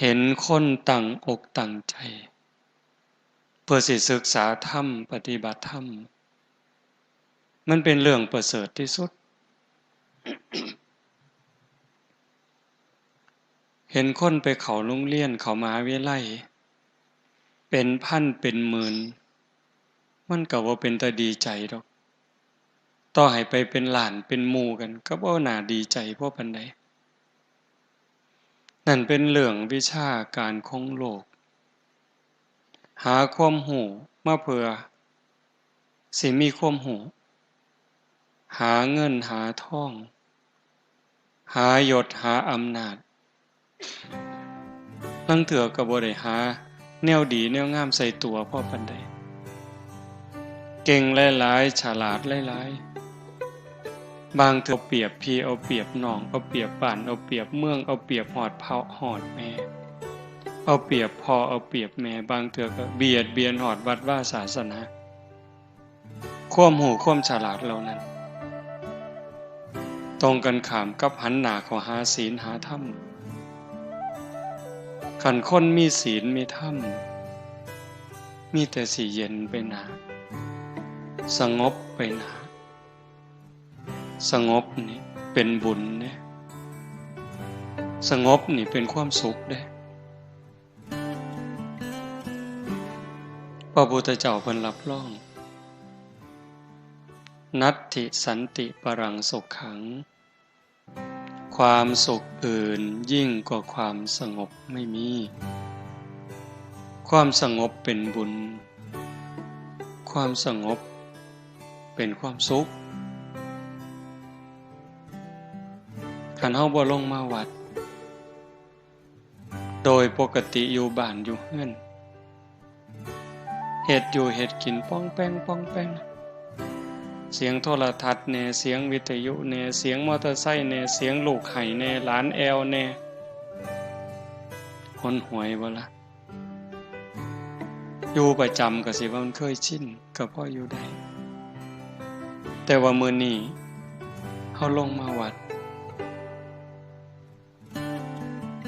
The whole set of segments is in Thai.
เห็นคนตั้งอกตั้งใจเพื่อสิศึกษาธรรมปฏิบัติธรรมมันเป็นเรื่องประเสริฐที่สุด เห็นคนไปเข้าโรงเรียนเข้ามหาวิทยาลัยเป็นพันเป็นหมื่นมันก็บ่เป็นตาดีใจดอกต่อให้ไปเป็นล้านเป็นหมู่กันก็บ่น่าดีใจพอปานใดนั่นเป็นเรื่องวิชาการของโลกหาความรู้มาเพื่อสิมีความรู้หาเงินหาทองหายศหาอำนาจลางเทื่อก็บ่ได้หาแนวดีแนวงามใส่ตัวพอปานใดเก่งหลายๆฉลาดหลายๆบางเทื่อเปรียบพี่เอาเปรียบน้องเอาเปรียบบ้านเอาเปรียบเมืองเอาเปรียบฮอดพ่อฮอดแม่เอาเปรียบพ่อเอาเปรียบแม่บางเทื่อก็เบียดเบียนฮอดวัดวาศาสนาความรู้ความฉลาดเหล่านั้นตรงกันข้ามกับหันหน้าเข้าหาศีลหาธรรมคันคนมีศีลมีธรรมมีแต่สิเย็นไปหนาสงบไปหนาสงบนี่เป็นบุญเด้สงบนี่เป็นความสุขเด้พระพุทธเจ้าเพิ่นรับรองนัตถิสันติปรังสุขขังความสุขอื่นยิ่งกว่าความสงบไม่มีความสงบเป็นบุญความสงบเป็นความสุขคันเฮาบ่ลงมาวัดโดยปกติอยู่บ้านอยู่เฮือนเฮ็ดอยู่เฮ็ดกินป้องแป้งป้องแป้งเสียงโทรทัศน์แน่เสียงวิทยุแน่เสียงมอเตอร์ไซค์แน่เสียงลูกไห้แน่หลานแอวแน่หนหวยบ่ล่ะอยู่ประจำก็สิว่ามันเคยชินก็พออยู่ได้แต่ว่ามื้อนี้เฮาลงมาวัด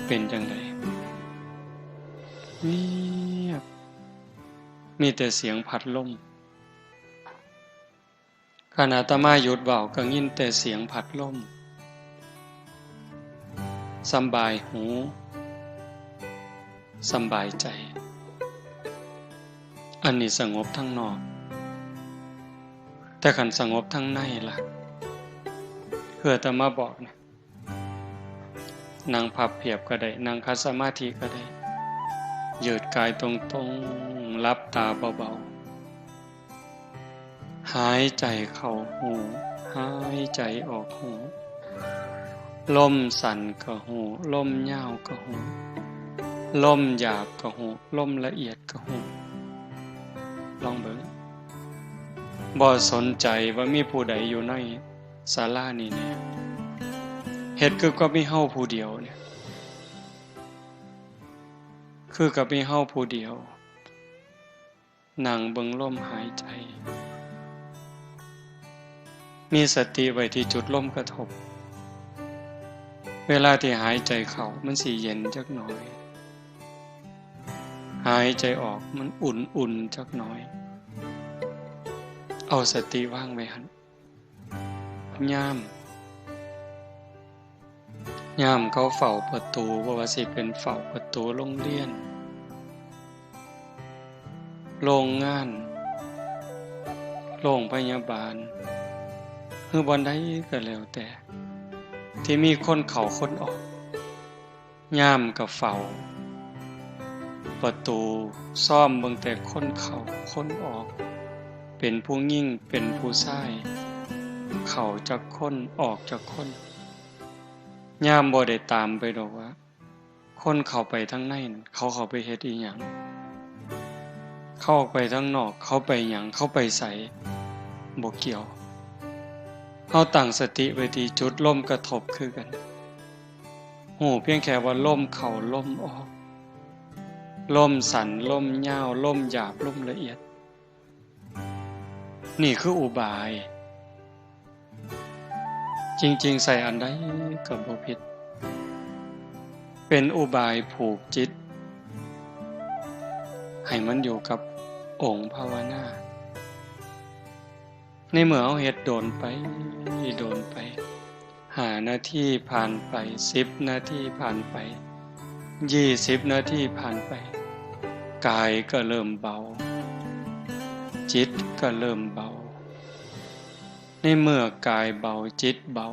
เป็นจังได๋เงียบมีแต่เสียงพัดลมขณะอาตมาหยุดเว้าก็ยินแต่เสียงพัดลมสำบายหูสำบายใจอันนี้สงบทั้งนอกแต่คันสงบทั้งในล่ะคืออาตมาบอกนะนั่งพับเพียบก็ได้นั่งคัดสมาธิก็ได้ยืดกายตรงๆลับตาเบาๆหายใจเข้าหูหายใจออกหูลมสั่นก็หูลมยาวก็หูลมหยาบก็หูลมละเอียดก็หูลองเบิ่งบ่สนใจว่ามีผู้ใดอยู่ในศาลานี้แน่เฮ็ดคือก็มีเฮาผู้เดียวเนี่ยคือกับมีเฮาผู้เดียวนั่งเบิ่งลมหายใจมีสติไว้ที่จุดลมกระทบเวลาที่หายใจเข้ามันสิเย็นจักหน่อยหายใจออกมันอุ่นๆจักหน่อยเอาสติวางไว้หั่นยามเขาเฝ้าประตูบ่ว่าสิเป็นเฝ้าประตูโรงเรียนโรงงานโรงพยาบาลหรือบ่อนใดก็แล้วแต่ที่มีคนเข้าคนออกยามก็เฝ้าประตูซ่อมเบิ่งแต่คนเข้าคนออกเป็นผู้หญิงเป็นผู้ชายเข้าจากคนออกจากคนยามบ่ได้ตามไปดอกว่าคนเข้าไปทางในเขาเข้าไปเฮ็ดอีหยังเข้าไปทางนอกเขาไปหยังเขาไปไสบ่เกี่ยวเฮาตั้งสติไว้ที่จุดลมกระทบคือกันหูเพียงแค่ว่าลมเข้าลมออกลมสั่นลมยาวลมหยาบลมละเอียดนี่คืออุบายจริงๆใส่อันใดก็บ่ผิด เป็นอุบายผูกจิตให้มันอยู่กับองค์ภาวนาในเมื่อเอาเฮ็ดโดนไป5 นาทีผ่านไป10 นาทีผ่านไป20 นาทีผ่านไปกายก็เริ่มเบาจิตก็เริ่มเบาในเมื่อกายเบาจิตเบา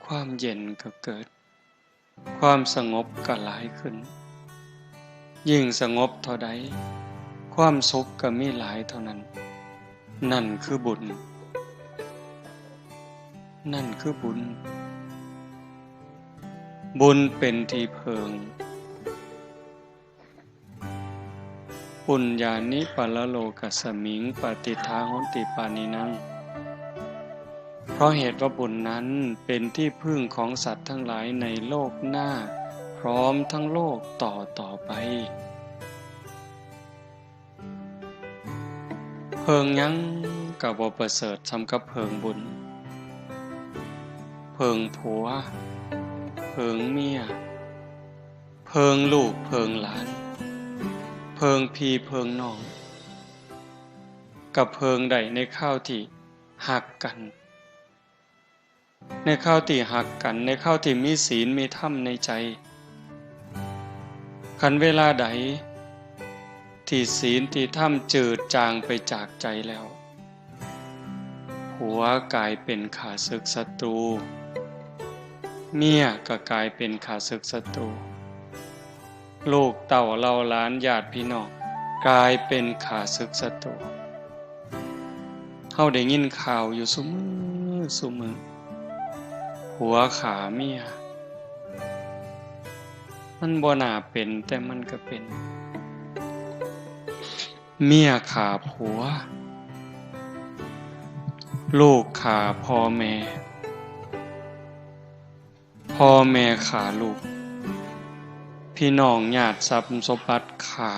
ความเย็นก็เกิดความสงบก็หลายขึ้นยิ่งสงบเท่าใดความสุขก็มีหลายเท่านั้นนั่นคือบุญบุญเป็นที่เพิงปุญญานิปัลโลกัสสมิงปฏิทาโหติปานินังเพราะเหตุว่าบุญนั้นเป็นที่พึ่งของสัตว์ทั้งหลายในโลกหน้าพร้อมทั้งโลกต่อไปเพิงยังก็บ่ประเสริฐสำกับเพิงบุญเพิงผัวเพิงเมียเพิงลูกเพิงหลานเพิงพี่เพิงน้องกับเพิงใดในข้าวที่หักกันในข้าวที่หักกันในข้าวที่มีศีลมีธรรมในใจคันเวลาใดที่ศีลที่ธรรมจืดจางไปจากใจแล้วผัวกลายเป็นข้าศึกศัตรูเมียก็กลายเป็นข้าศึกศัตรูลูกเต่าเหล่าหลานญาติพี่น้องกลายเป็นข้าศึกศัตรูเฮาได้ยินข่าวอยู่ซุมื้อผัวขาเมียมันบ่น่าเป็นแต่มันก็เป็นเมียขาผัวลูกขาพ่อแม่ขาลูกพี่น้องญาติทรัพย์สมบัติขา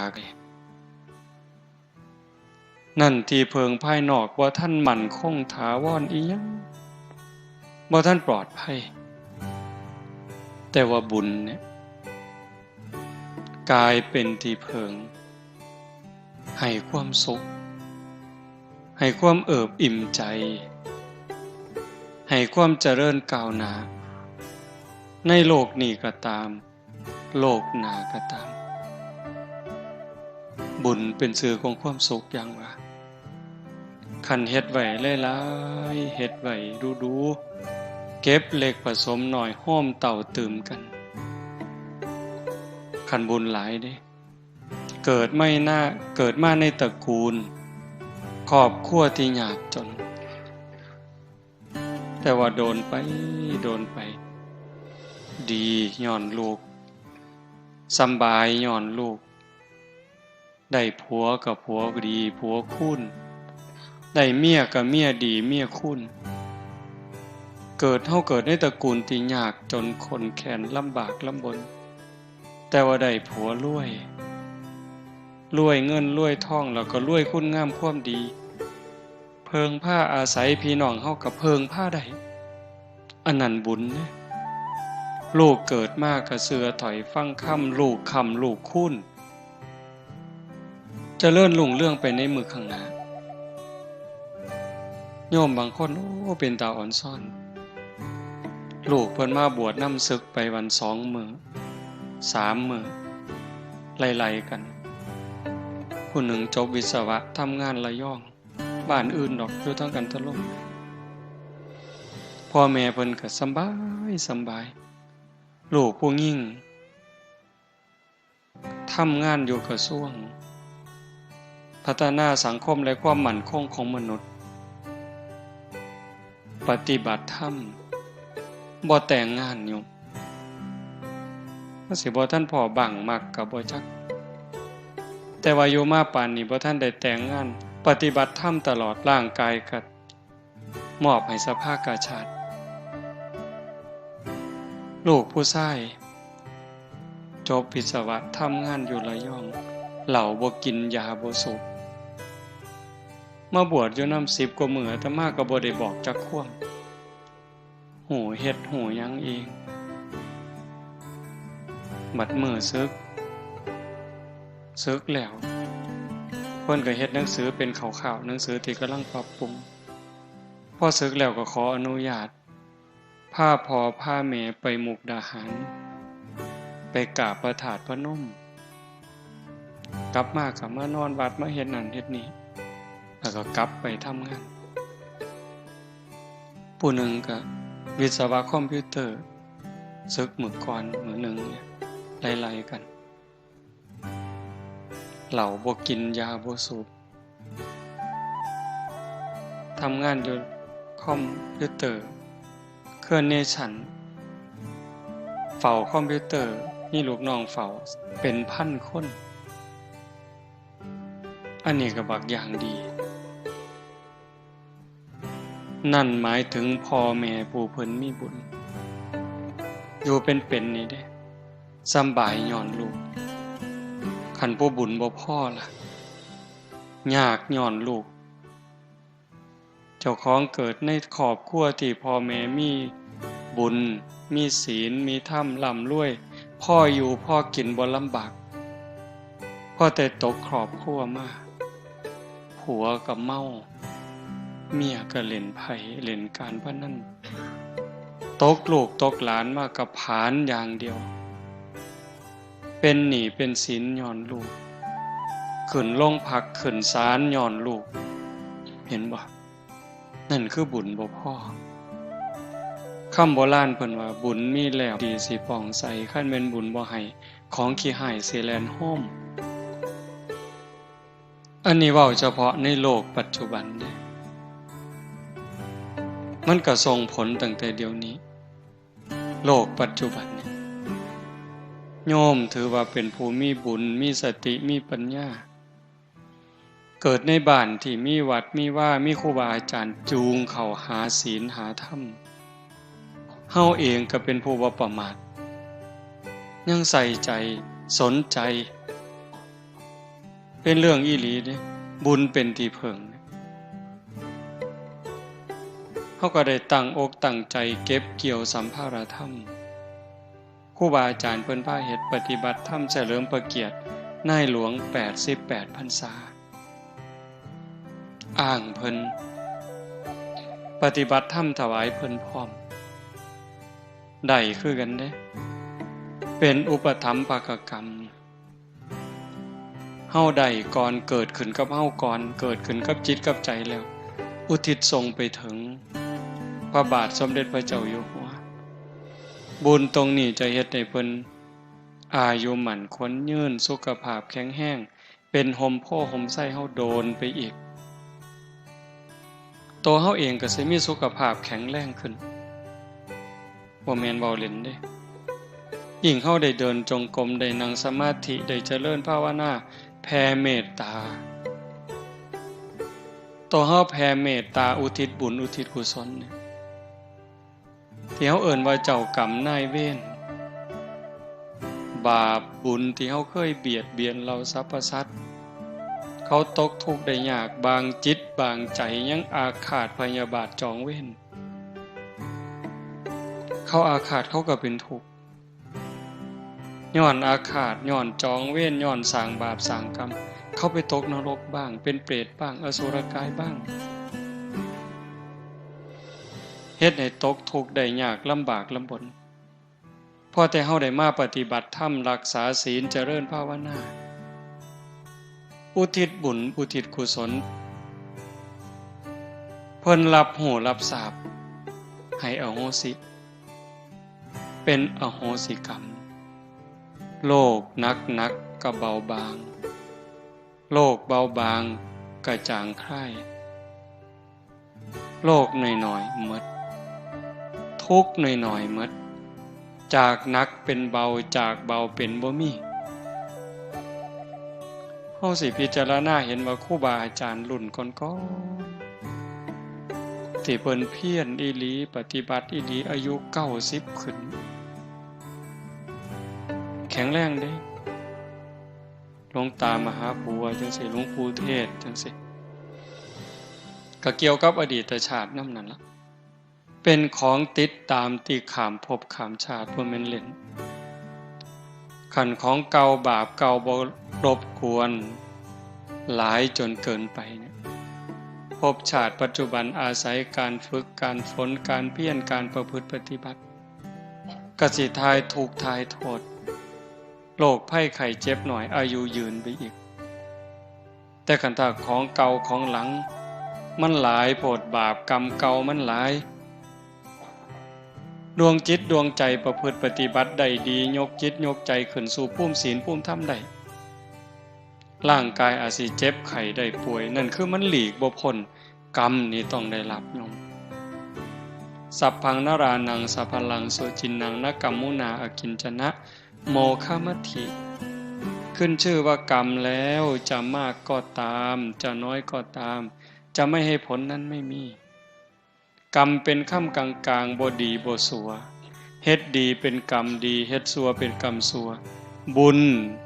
นั่นที่เพิงภายนอกว่าท่านมั่นคงถาวรอีหยังบ่ท่านปลอดภัยแต่ว่าบุญเนี่ยกลายเป็นที่เพิงให้ความสุขให้ความเอิบอิ่มใจให้ความเจริญก้าวหน้าในโลกนี้ก็ตามโลกหน้าก็ตามบุญเป็นสื่อของความสุขอย่างว่าคันเฮ็ดไว้หลายๆเฮ็ดไว้ดูๆเก็บเล็กผสมน้อยห้อมเต่าตื่มกันคันบุญหลายเด้เกิดมาในตระกูลครอบครัวที่ยากจนแต่ว่าโดนไปดีย้อนลูกสำบายย้อนลูกได้ผัวกับผัวดีผัวคุณได้เมียกับเมียดีเมียคุณเกิดในตระกูลที่ยากจนคนแค้นลำบากลำบนแต่ว่าได้ผัวรวยเงินรวยทองแล้วก็รวยคุณงามความดีเพิงผ้าอาศัยพี่น้องเฮากับเพิงผ้าได้อันนั้นบุญนะลูกเกิดมากกะเสือถอยฟังค่ำลูกคุณเจริญรุ่งเรื่องไปในมือข้างหน้าโยมบางคนเป็นตาอ่อนซ่อนลูกเพิ่นมาบวชนำศึกไปวัน2 มื้อ3 มื้อไล่ๆกันผู้หนึ่งจบวิศวะทำงานระยองบ้านอื่นดอกอยู่ทั้งกันทะลมพ่อแม่เพิ่นก็สบายลูกผู้หญิงทำงานอยู่กระทรวงพัฒนาสังคมและความมั่นคงของมนุษย์ปฏิบัติธรรมบ่แต่งงานอยู่ก็สิบ่ท่านพ่อบังมักก็บ่จักแต่ว่าอยู่มาปานนี้บ่ท่านได้แต่งงานปฏิบัติธรรมตลอดร่างกายก็มอบให้สภากาชาติลูกผู้ชายจบวิศวะทำงานอยู่ระยองเหล้าบ่กินยาบ่สูบมาบวชอยู่นำ10 กว่ามื้ออาตมาก็บ่ได้บอกจักควมหูเฮ็ดหูหยังเอง บัดมื้อศึกแล้วเพิ่นก็เฮ็ดหนังสือเป็นข่าวๆหนังสือที่กำลังปรับปรุงพอศึกแล้วก็ขออนุญาตพาพ่อพาแม่ไปมุกดาหารไปกราบพระธาตุพนมกลับมาก็มานอนวัดมาเฮ็ดนั่นเฮ็ดนี่แล้วก็กลับไปทำงานผู้หนึ่งก็วิศวะคอมพิวเตอร์ศึกมื้อก่อนมื้อหนึ่งเนี่ยไล่ๆกันเหล้าบ่กินยาบ่สูบทำงานอยู่คอมพิวเตอร์เครื่องเนชั่นเฝ้าคอมพิวเตอร์มีลูกน้องเฝ้าเป็นพันคนอันนี้ก็บักอย่างดีนั่นหมายถึงพ่อแม่ผู้เพิ่นมีบุญอยู่เป็นนี่เด้สำบายย้อนลูกคันผู้บุญบ่พอล่ะยากย้อนลูกเจ้าของเกิดในครอบครัวที่พ่อแม่มีบุญมีศีลมีธรรมร่ำรวยพ่ออยู่พ่อกินบ่ลำบากพ่อแต่ตกครอบครัวมาผัวก็เมาเมียก็เล่นไพ่เล่นการพนันตกลูกตกหลานมากับผานอย่างเดียวเป็นหนี้เป็นสินย้อนลูกขึ้นโรงพักขึ้นศาลย้อนลูกเห็นบ่นั่นคือบุญบ่พอคำโบราณเพิ่นว่าบุญมีแล้วดีสิปองใสคันแม่นบุญบ่ให้ของขี้หายสิแล่นโฮมอันนี้เว้าเฉพาะในโลกปัจจุบันเด้มันก็ส่งผลตั้งแต่เดี๋ยวนี้โลกปัจจุบันนี้โยมถือว่าเป็นผู้มีบุญมีสติมีปัญญาเกิดในบ้านที่มีวัดมีว่ามีครูบาอาจารย์จูงเข้าหาศีลหาธรรมเฮาเองก็เป็นผู้บ่ประมาทยังใส่ใจสนใจเป็นเรื่องอีหลีเด้บุญเป็นที่พึ่งเฮาก็ได้ตั้งอกตั้งใจเก็บเกี่ยวสัมภารธรรมครูบาอาจารย์เพิ่นพาเฮ็ดปฏิบัติธรรมเฉลิมพระเกียรตินายหลวง88พรรษาอ้างเพิ่นปฏิบัติธรรมถวายเพิ่นพร้อมได้คือกันเด้เป็นอุปถัมภกกรรมเฮาได้ก่อนเกิดขึ้นกับเฮาก่อนเกิดขึ้นกับจิตกับใจแล้วอุทิศส่งไปถึงพระบาทสมเด็จพระเจ้าอยู่หัวบุญตรงนี้จะเฮ็ดให้เพิ่นอายุหมั่นขวัญยืนสุขภาพแข็งแรงเป็นห่มโพห่มไส้เฮาโดนไปอีกตัวเฮาเองก็สิมีสุขภาพแข็งแรงขึ้นบ่แม่นเว้าเล่นเด้ยิ่งเฮาได้เดินจงกรมได้นั่งสมาธิได้เจริญภาวนาแผ่เมตตาตัวเฮาแผ่เมตตาอุทิศบุญอุทิศกุศลเนี่ยที่เฮาเอิ้นว่าเจ้ากรรมนายเวรบาปบุญที่เฮาเคยเบียดเบียนเราสรรพสัตว์เขาตกทุกข์ได้ยากบางจิตบางใจยังอาฆาตพยาบาทจองเวรเขาอาฆาตเขาก็เป็นทุกข์ย้อนอาฆาตย้อนจองเวรย้อนสร้างบาปสร้างกรรมเขาไปตกนรกบ้างเป็นเปรตบ้างอสุรกายบ้างเฮ็ดให้ตกทุกข์ได้ยากลำบากลำบนพอแต่เฮาได้มาปฏิบัติธรรมรักษาศีลเจริญภาวนาอุทิศบุญอุทิศกุศลเพิ่นรับหูรับทราบให้อโหสิเป็นอโหสิกรรมโลกนักก็เบาบางโลกเบาบางก็จางคลายโลกน้อยๆหมดทุกข์น้อยๆหมดจากหนักเป็นเบาจากเบาเป็นบ่มีเฮาสิพิจารณาเห็นว่าครูบาอาจารย์รุ่นก่อนๆที่เพิ่นเพียรอีหลีปฏิบัติอีหลีอายุ90ขึ้นแข็งแรงเด้หลวงตามหาบัวจังซี่หลวงปู่เทศจังซี่ก็เกี่ยวกับอดีตชาตินำนั่นล่ะเป็นของติดตามที่ข้ามภพข้ามชาติบ่แม่นเล่น ขันของเก่าบาปเก่าบ่รบกวนหลายจนเกินไปเนี่ยภพชาติปัจจุบันอาศัยการฝึกการฝนการเพียรการประพฤติปฏิบัติกสิทายถูกทายโทษโรคภัยไข้เจ็บหน่อยอายุยืนไปอีกแต่ขันธาของเก่าของหลังมันหลายโพดบาปกรรมเก่ามันหลายดวงจิตดวงใจประพฤติปฏิบัติได้ดียกจิตยกใจขึ้นสู่ภูมิศีลภูมิธรรมได้ร่างกายอาจสิเจ็บไข้ได้ป่วยนั่นคือมันหลีกบ่พ้นกรรมนี่ต้องได้รับยมสัพพังนรานังสัพพลังโสจินนังนกัมมุนาอกินจนะโมฆะมัตถิขึ้นชื่อว่ากรรมแล้วจะมากก็ตามจะน้อยก็ตามจะไม่ให้ผลนั้นไม่มีกรรมเป็นค่ำกลางๆบ่ดีบ่สัวเฮ็ดดีเป็นกรรมดีเฮ็ดสัวเป็นกรรมสัวบุญ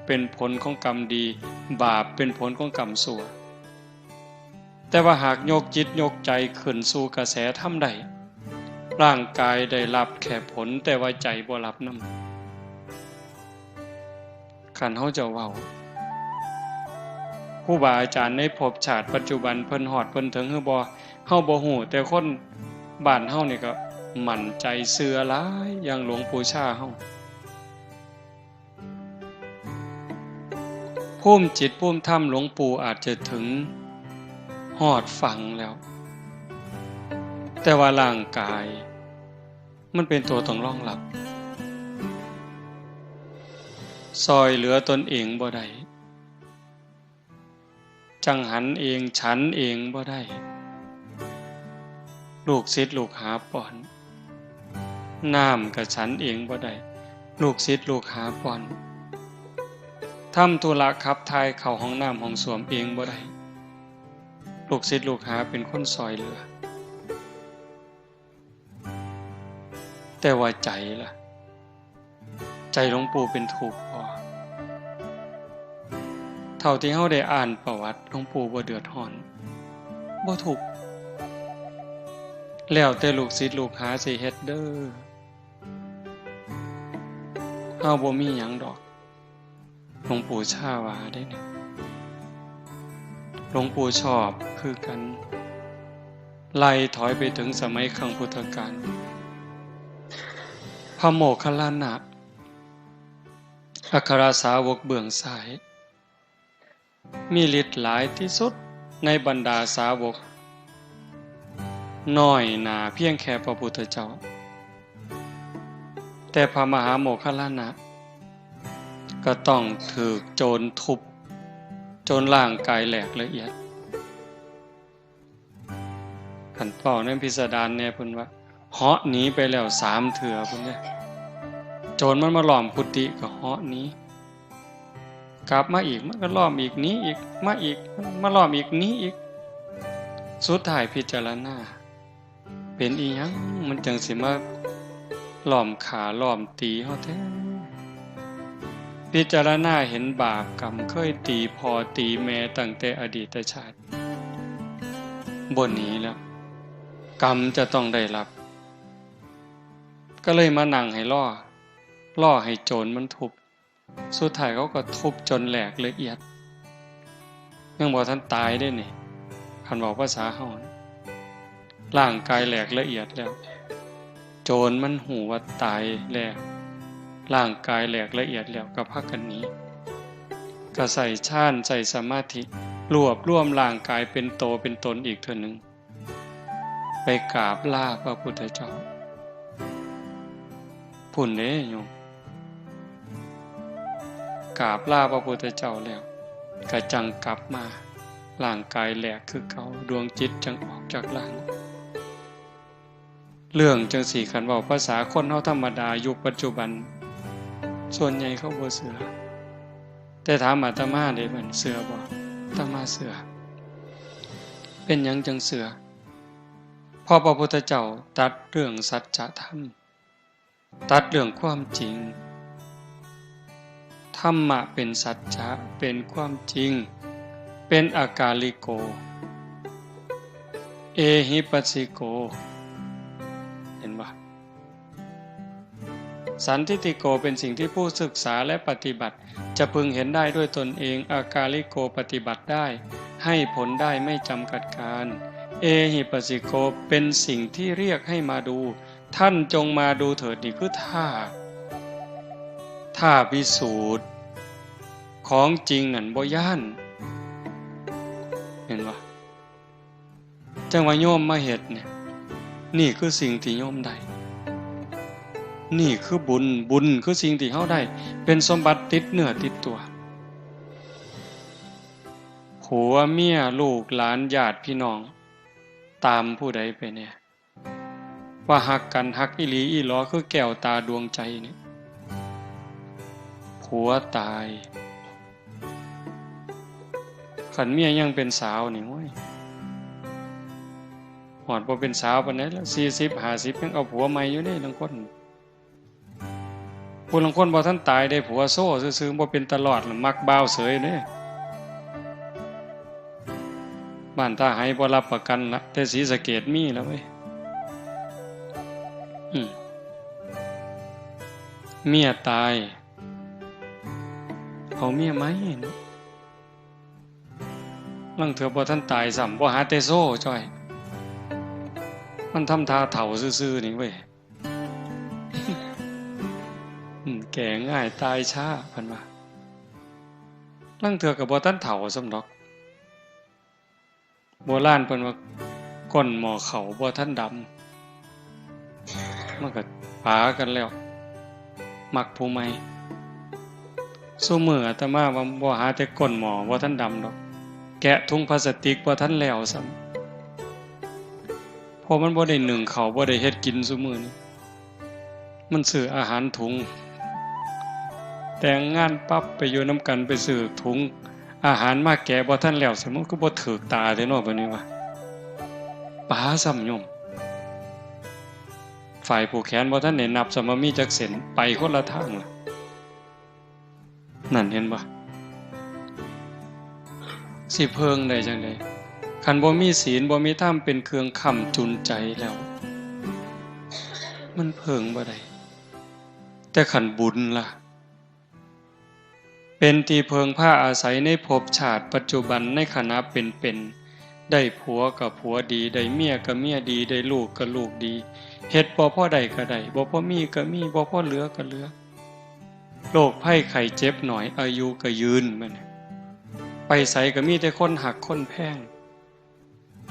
เป็นผลของกรรมดีบาปเป็นผลของกรรมสัวแต่ว่าหากโยกจิตโยกใจขึ้นสู่กระแสธรรมใดร่างกายได้รับแค่ผลแต่ว่าใจบ่รับนำคันเฮาจะเว้าครูบาอาจารย์ในภพชาติปัจจุบันเพิ่นฮอดเพิ่นถึงคือบ่เฮาบ่ฮู้แต่คนบ้านเฮานี่ก็มั่นใจเชื่อหลายอย่างหลวงปู่ชาเฮาภูมิจิตภูมิธรรมหลวงปู่อาจจะถึงฮอดฝั่งแล้วแต่ว่าร่างกายมันเป็นตัวต้องรองรับซอยเหลือตนเองบ่ได้จังหันเองฉันเองบ่ได้ลูกศิษย์ลูกหาป้อนน้ำกับฉันเองบ่ได้ลูกศิษย์ลูกหาป้อนทำธุระขับถ่ายเข้าห้องน้ำห้องส้วมเองบ่ได้ลูกศิษย์ลูกหาเป็นคนซอยเหลือแต่ว่าใจล่ะใจหลวงปู่เป็นทุกข์พอเท่าที่เฮาได้อ่านประวัติหลวงปู่บ่เดือดร้อนบ่ทุกข์แล้วแต่ลูกศิษย์ลูกหาสิเฮ็ดเด้อเฮาบ่มีหยังดอกหลวงปู่ชาว่าได้นี่หลวงปู่ชอบคือกันไล่ถอยไปถึงสมัยครั้งพุทธกาลพระโมคคัลลานะอัครสาวกเบื้องซ้ายมีฤทธิ์หลายที่สุดในบรรดาสาวกน้อยหนาเพียงแค่พระพุทธเจ้าแต่พระมหาโมคคัลลานะก็ต้องถูกโจรทุบจนร่างกายแหลกละเอียดขันเป้าในพิสดารเนี่ยเพิ่นว่าเหาะหนีไปแล้ว3 เทื่อเพิ่นเนี่ยโจรมันมาล้อมกุฏิก็เหาะหนีกลับมาอีกมันก็ล้อมอีกหนีอีกมาอีกมาล้อมอีกหนีอีกสุดท้ายพิจารณาเป็นอีหยังมันจังสิมาล้อมขาล้อมตีเฮาแท้พิจารณาเห็นบาปกรรมเคยตีพ่อตีแม่ตั้งแต่อดีตชาติบ่หนีแล้วกรรมจะต้องได้รับก็เลยมานั่งให้ล่อให้โจรมันทุบสุดท้ายเขาก็ทุบจนแหลกละเอียดยังบ่ทันตายได้นี่คันบอกภาษาเฮาร่างกายแหลกละเอียดแล้วโจรมันหูว่าตายแล้วร่างกายแหลกละเอียดแล้วก็พากันหนีก็ใส่ฌานใส่สมาธิรวบรวมร่างกายเป็นโตเป็นตนอีกเทื่อนึงไปกราบลาพระพุทธเจ้าพุ่นเด้โยมกราบลาพระพุทธเจ้าแล้วก็จังกลับมาร่างกายแหลกคือเก่าดวงจิตจังออกจากร่างเรื่องจังสี่คันเว้าภาษาคนเฮาธรรมดายุคปัจจุบันส่วนใหญ่เขาบ่เชื่อแต่ถามอาตมาได้มันเชื่อบ่อาตมาเชื่อเป็นหยังจังเชื่อเพราะพระพุทธเจ้าตรัสเรื่องสัจธรรมตรัสเรื่องความจริงธรรมะเป็นสัจจะเป็นความจริงเป็นอากาลิโกเอหิปัสสิโกเห็นบ่ สันทิฏฐิโกเป็นสิ่งที่ผู้ศึกษาและปฏิบัติจะพึงเห็นได้ด้วยตนเองอากาลิโกปฏิบัติได้ให้ผลได้ไม่จำกัดการเอหิปัสสิโกเป็นสิ่งที่เรียกให้มาดูท่านจงมาดูเถิดนี่คือท่าพิสูจน์ของจริงนั่นบ่ย่านเห็นว่าจังว่าโยมมาเฮ็ดเนี่ยนี่คือสิ่งที่โยมได้นี่คือบุญคือสิ่งที่เฮาได้เป็นสมบัติติดเนื้อติดตัวผัวเมียลูกหลานญาติพี่น้องตามผู้ใดไปเนี่ยว่าฮักกันฮักอีหลีอีหลอคือแก้วตาดวงใจเนี่ยผัวตายขันเมียยังเป็นสาวนี่โว้ยหอดบ่เป็นสาวปานใดแล้ว40 50ยังเอาผัวใหม่อยู่เด้บางคนผู้ลางคนบ่ทันตายได้ผัวโซ่ซื่อๆบ่เป็นตลอดมักบ่าวเสยเด้บ้านตาไห้บ่รับประกันละแต่ศรีสะเกษมีแล้วเว้ยเมียตายเอาเมียไหมเนาะลังเถื่อบ่ทันตายซ้ำบ่หาแต่โซ่จ้อยมันทำท่าเฒ่าซื่อๆนี่เว้ยแก่ง่ายตายช้าเพิ่นว่าลังเถื่อก็บ่ทันเฒ่าซ้ำดอกโบราณเพิ่นว่าก้นหม้อข้าวบ่ทันดำมันก็ปากันแล้วมักผู้ใหม่ซุมื้ออาตมาว่าบ่หาแต่ก้นหม้อบ่ทันดำดอกแกะถุงพลาสติกบ่ทันแล้วซ้ำเพราะมันบ่ได้นึ่งข้าวบ่ได้เฮ็ดกินซุมื้อนี้มันซื้ออาหารถุงแต่งงานปั๊บไปอยู่นำกันไปซื้อถุงอาหารมาแกะบ่ทันแล้วซิมันก็บ่ถูกตาแท้เนาะบัดนี้ว่าปาซ้ำโยมฝ่ายผู้แขนบ่ทันได้นับสมมีจักเส้นไปคนละทางล่ะนั่นเห็นบ่สิเพิงได้จังได๋คันบ่มีศีลบ่มีธรรมเป็นเครื่องค้ำจุนใจแล้วมันเพิงบ่ได้แต่คันบุญล่ะเป็นที่เพิงผ้าอาศัยในภพชาติปัจจุบันในขณะเป็นได้ผัวกับผัวดีได้เมียกับเมียดีได้ลูกกับลูกดีเฮ็ดบ่พอได้ก็ได้บ่พอมีก็มีบ่พอเหลือก็เหลือโรคภัยไข้เจ็บหน่อยอายุก็ยืนบัดนี้ไปไสก็มีแต่คนหักคนแพง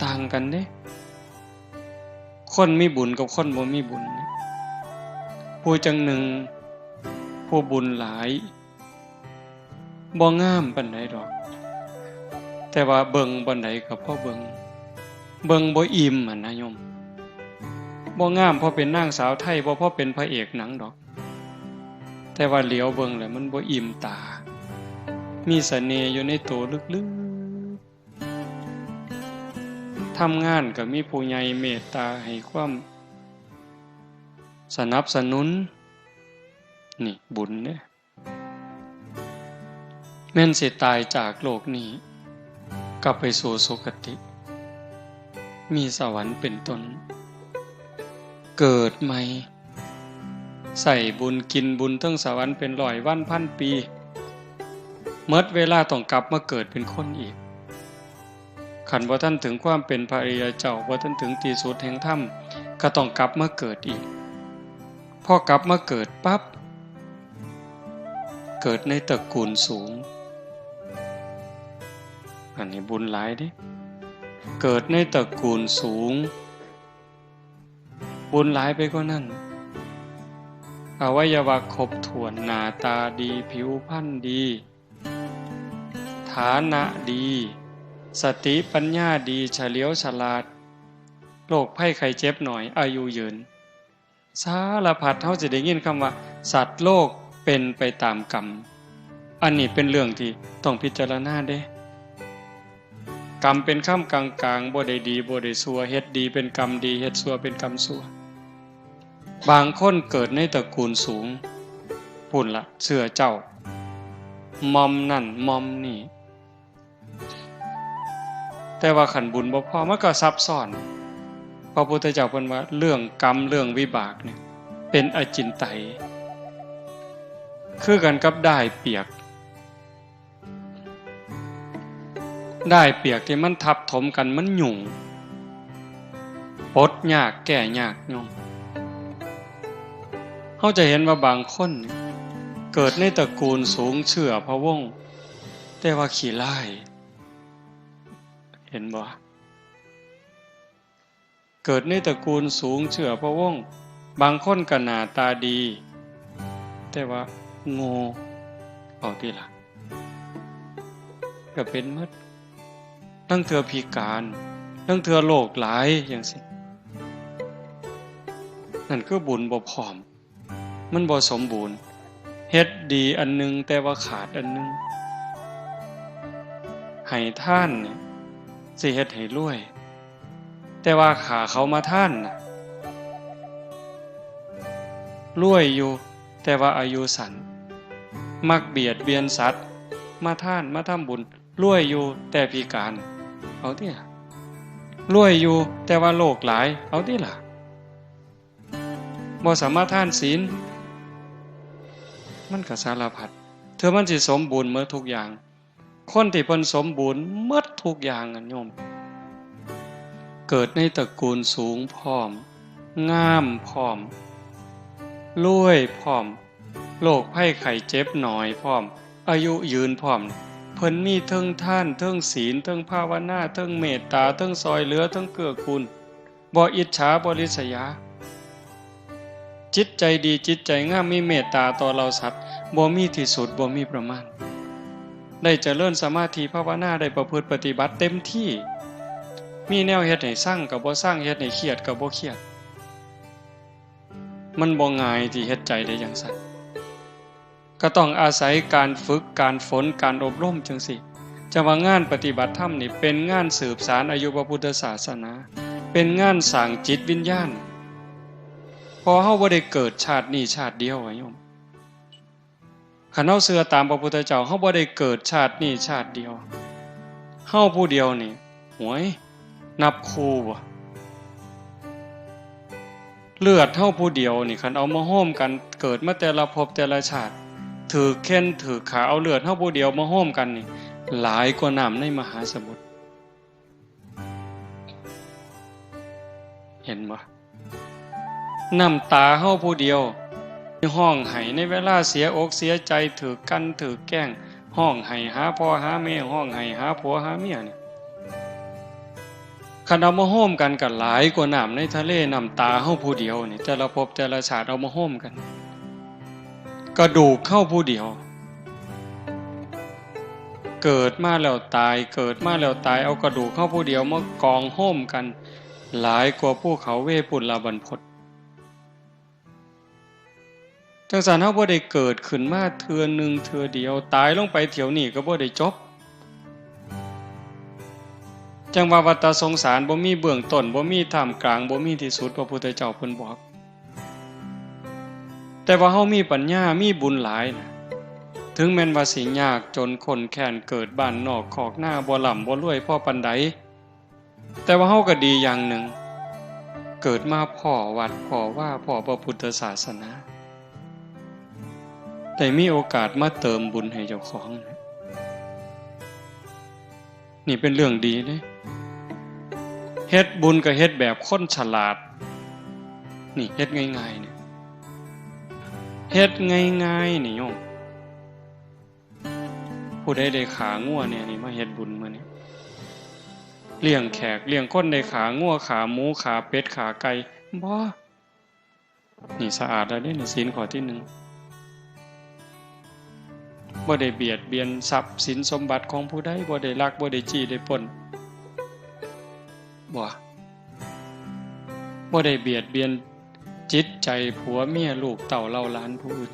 ต่างกันเด้คนมีบุญกับคนบ่มีบุญผู้จังหนึ่งผู้บุญหลายบ่งามปานใดดอกแต่ว่าเบิ่งปานใดก็พอเบิ่งบ่อิ่มนะโยมบ่งามเพราะเป็นนางสาวไทยบ่เพราะเป็นพระเอกหนังดอกแต่ว่าเหลียวเบิ่งแล้วมันบ่อิ่มตามีเสน่ห์อยู่ในตัวลึกๆทำงานก็มีผู้ใหญ่เมตตาให้ความสนับสนุนนี่บุญเนี่ยแม่นสิตายจากโลกนี้กลับไปสู่สุคติมีสวรรค์เป็นต้นเกิดใหม่ใส่บุญกินบุญทั้งสวรรค์เป็นร้อยวันพันปีเมื่อเวลาต้องกลับมาเกิดเป็นคนอีกขันบ่ทันถึงความเป็นพระอริยเจ้าบ่ทันถึงที่สุดแห่งธรรมก็ต้องกลับมาเกิดอีกพอกลับมาเกิดปั๊บเกิดในตระกูลสูงอันนี้บุญหลายดิเกิดในตระกูลสูงบุญหลายไปกว่านั้นอวัยวะครบถ้วนหน้าตาดีผิวพรรณดีฐานะดีสติปัญญาดีเฉลียวฉลาดโรคภัยไข้เจ็บหน่อยอายุยืนสารพัดเฮาสิได้ยินคำว่าสัตว์โลกเป็นไปตามกรรมอันนี้เป็นเรื่องที่ต้องพิจารณาเด้กรรมเป็นค่ำกลางๆบ่ได้ดีบ่ได้ชั่วเฮ็ดดีเป็นกรรมดีเฮ็ดชั่วเป็นกรรมชั่วบางคนเกิดในตระกูลสูงพุ่นละเชื่อเจ้ามอมนั่นมอมนี่แต่ว่าขันบุญบ่พอมันก็ซับซ้อนพระพุทธเจ้าเพิ่นว่าเรื่องกรรมเรื่องวิบากเนี่ยเป็นอจินไตย คือกันกับได้เปียกได้เปียกที่มันทับถมกันมันหยุ่งปลดยากแก้ยากโยมเขาจะเห็นว่าบางคนเกิดในตระกูลสูงเชื่อพระวงศ์แต่ว่าขี้ร้ายเห็นบ่เกิดในตระกูลสูงเชื่อพระวงศ์บางคนก็หน้าตาดีแต่ว่าโง่เอาที่ล่ะก็เป็นหมดทั้งเทื่อพิการทั้งเทื่อโรคหลายจังซี่นั่นคือบุญบ่พร้อมมันบ่สมบูรณ์เฮ็ดดีอันนึงแต่ว่าขาดอันนึงให้ท่านเนี่ยสิเฮ็ดให้รวยแต่ว่าขาเขามาท่านน่ะรวยอยู่แต่ว่าอายุสั้นมักเบียดเบียนสัตว์มาท่านมาทำบุญรวยอยู่แต่พิการเอาติล่ะรวยอยู่แต่ว่าโรคหลายเอาติล่ะบ่สามารถทานศีลมันก็สารพัดเธอมันสิสมบูรณ์หมดทุกอย่างคนที่เพิ่นสมบูรณ์หมดทุกอย่างอะโยมเกิดในตระกูลสูงพร้อมงามพร้อมรวยพร้อมโรคภัยไข้เจ็บน้อยพร้อมอายุยืนพร้อมเพิ่นมีเทิงทานเทิงศีลเทิงภาวนาเทิงเมตตาเทิงซอยเหลือเทิงเกื้อกูลบ่อิจฉาบ่ริษยาจิตใจดีจิตใจงามมีเมตตาต่อเราสัตว์บ่มีที่สุดบ่มีประมาณได้เจริญสมาธิภาวนาได้ประพฤติปฏิบัติเต็มที่มีแนวเฮ็ดให้สร้างก็บ่สร้างเฮ็ดให้เครียดก็บ่เครียดมันบ่ง่ายที่เฮ็ดใจได้จังซั่นก็ต้องอาศัยการฝึกการฝนการอบรมจังซี่จะว่างานปฏิบัติธรรมนี่เป็นงานสืบสานอายุพระพุทธศาสนาเป็นงานสร้างจิตวิญญาณพอเฮาบ่ได้เกิดชาตินี้ชาติเดียวโยมคันเฮาเชื่อตามพระพุทธเจ้าเฮาบ่ได้เกิดชาตินี้ชาติเดียวเฮาผู้เดียวนี่หวยนับคู่บ่เลือดเฮาผู้เดียวนี่คันเอามาโฮมกันเกิดมาแต่ละภพแต่ละชาติถือแค้นถือขาเอาเลือดเฮาผู้เดียวมาโฮมกันนี่หลายกว่าน้ำในมหาสมุทรเห็นบ่น้ำตาเฮาผู้เดียวห้องไห้ในเวลาเสียอกเสียใจถือกันถือแกล้งห้องไห้หาพ่อหาแม่ห้องไห้หาผัวหาเมียนี่คันเอามาโฮมกันก็หลายกว่าน้ำในทะเลน้ำตาเฮาผู้เดียวนี่แต่ละภพแต่ละชาติเอามาโฮมกันกระดูกเข้าผู้เดียวเกิดมาแล้วตายเกิดมาแล้วตายเอากระดูกเข้าผู้เดียวมากองโฮมกันหลายกว่าภูเขาเวปุลบรรพตจังซั่นเฮาบ่ได้เกิดขึ้นมาเทื่อนึงเทื่อเดียวตายลงไปเที่ยวนี้ก็บ่ได้จบจังว่าวัฏสงสารบ่มีเบื้องต้นบ่มีท่ามกลางบ่มีที่สุดพระพุทธเจ้าเพิ่นบอกแต่ว่าเฮามีปัญญามีบุญหลายนะถึงแม้นว่าสิยากจนคนแค้นเกิดบ้านนอกคอกหน้าบ่ร่ำบ่รวยพอปานใดแต่ว่าเฮาก็ดีอย่างหนึ่งเกิดมาพ่อวัดพ่อว่าพ่อพระพุทธศาสนาได้มีโอกาสมาเติมบุญให้เจ้าของนี่เป็นเรื่องดีเด้เฮ็ดบุญก็เฮ็ดแบบคนฉลาดนี่เฮ็ดง่ายๆนี่เฮ็ดง่ายๆนี่โยมผู้ใดได้ขางัวเนี่ยนี่มาเฮ็ดบุญมื้อนี้เลี้ยงแขกเลี้ยงคนได้ขางัวขาหมูขาเป็ดขาไก่บ่นี่สะอาดแล้วเด้นี่ศีลข้อที่1บ่ได้เบียดเบียนทรัพย์สินสมบัติของผู้ใดบ่ได้ลักบ่ได้จี้ได้ปล้นบ่ได้เบียดเบียนจิตใจผัวเมียลูกเต้าเล่าหลานผู้อื่น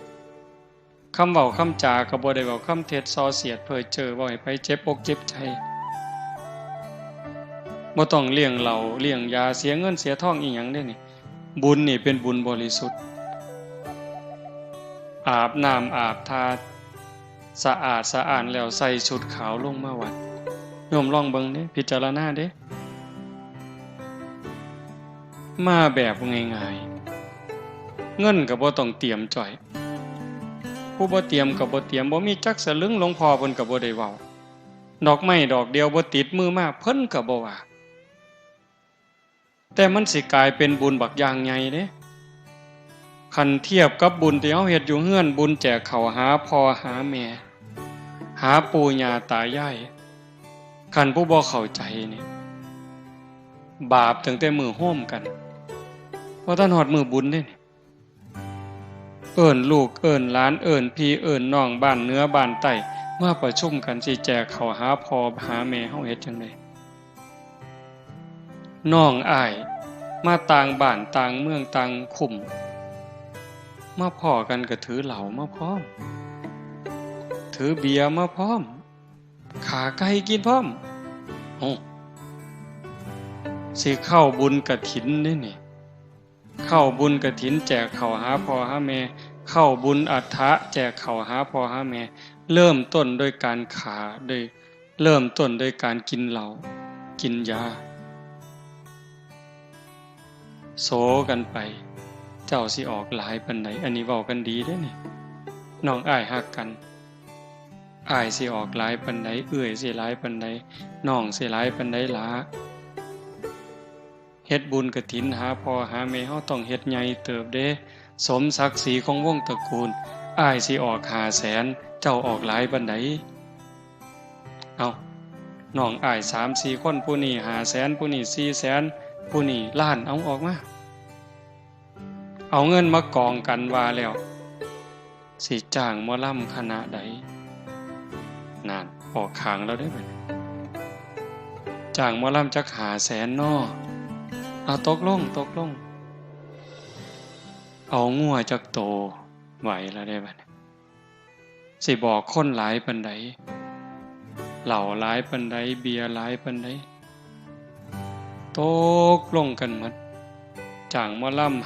คำเว้าคำจาก็บ่ได้เว้าคำเท็จส่อเสียดเพ้อเจ้อเว้าให้ไผเจ็บอกเจ็บใจบ่ต้องเลี้ยงเหล้าเลี้ยงยาเสียเงินเสียทองอีหยังเด้นี่บุญนี่เป็นบุญบริสุทธิ์อาบน้ำอาบทาสะอาดสะอ้านแล้วใส่ชุดขาวลงมาวัดโยมลองเบิ่งเด้พิจารณาเด้มาแบบง่ายๆเงินก็บ่ต้องเตรียมจ่อย ผู้บ่เตรียมก็บ่เตรียมบ่มีจักสลึงหลวงพ่อเพิ่นก็บ่ได้เว้าดอกไม้ดอกเดียวบ่ติดมือมาเพิ่นก็บ่ว่าแต่มันสิกลายเป็นบุญบักอย่างใหญ่เด้คันเทียบกับบุญที่เฮาเฮ็ดอยู่เฮือนบุญแจกข้าวหาพ่อหาแม่หาปู่ย่าตายายคันผู้บ่เข้าใจนี่บาปตั้งแต่มื้อโฮมกันบ่ทันฮอดมื้อบุญเด้เอิ้นลูกเอิ้นหลานเอิ้นพี่เอิ้นน้องบ้านเหนือบ้านใต้มาประชุมกันสิแจกข้าวหาพ่อหาแม่เฮาเฮ็ดจังได๋น้องอ้ายมาต่างบ้านต่างเมืองต่างคุมมาพ้อกันก็ถือเหล้ามาพร้อมถือเบียร์มาพร้อมขาไก่กินพร้อมโอ้สิเข้าบุญกฐินนี่นี่เข้าบุญกฐินแจกข้าวหาพ่อหาแม่เข้าบุญอัฏฐะแจกข้าวหาพ่อหาแม่เริ่มต้นด้วยการขาด้วยเริ่มต้นด้วยการกินเหล้ากินยาโสกันไปเจ้าสิออกหลายปานใดอันนี้เว้ากันดีเด้นี่น้องอ้ายฮักกันอ้ายสิออกหลายปานใดเอื้อยสิหลายปานใดน้องสิหลายปานใดล่ะเฮ็ดบุญกฐินหาพ่อหาแม่เฮาต้องเฮ็ดใหญ่เติบเด้สมศักดิ์ศรีของวงตระกูลอ้ายสิออก500,000เจ้าออกหลายปานใดเอาน้องอ้าย 3-4 คนผู้นี้500,000ผู้นี้400,000ผู้นี้ล้านเอาออกมาเอาเงินมากองกันว่าแล้วสิจ้างหมอลำคณะใดนั่นออกข้างแล้วได้บัดจ้างหมอลำจัก500,000น้อเอาตกลงเอางัวจักโตไหวแล้วได้บัดสิบอกคนหลายปานใดเหล้าหลายปานใดเบียร์หลายปานใดตกลงกันหมดจ้างหมอลำ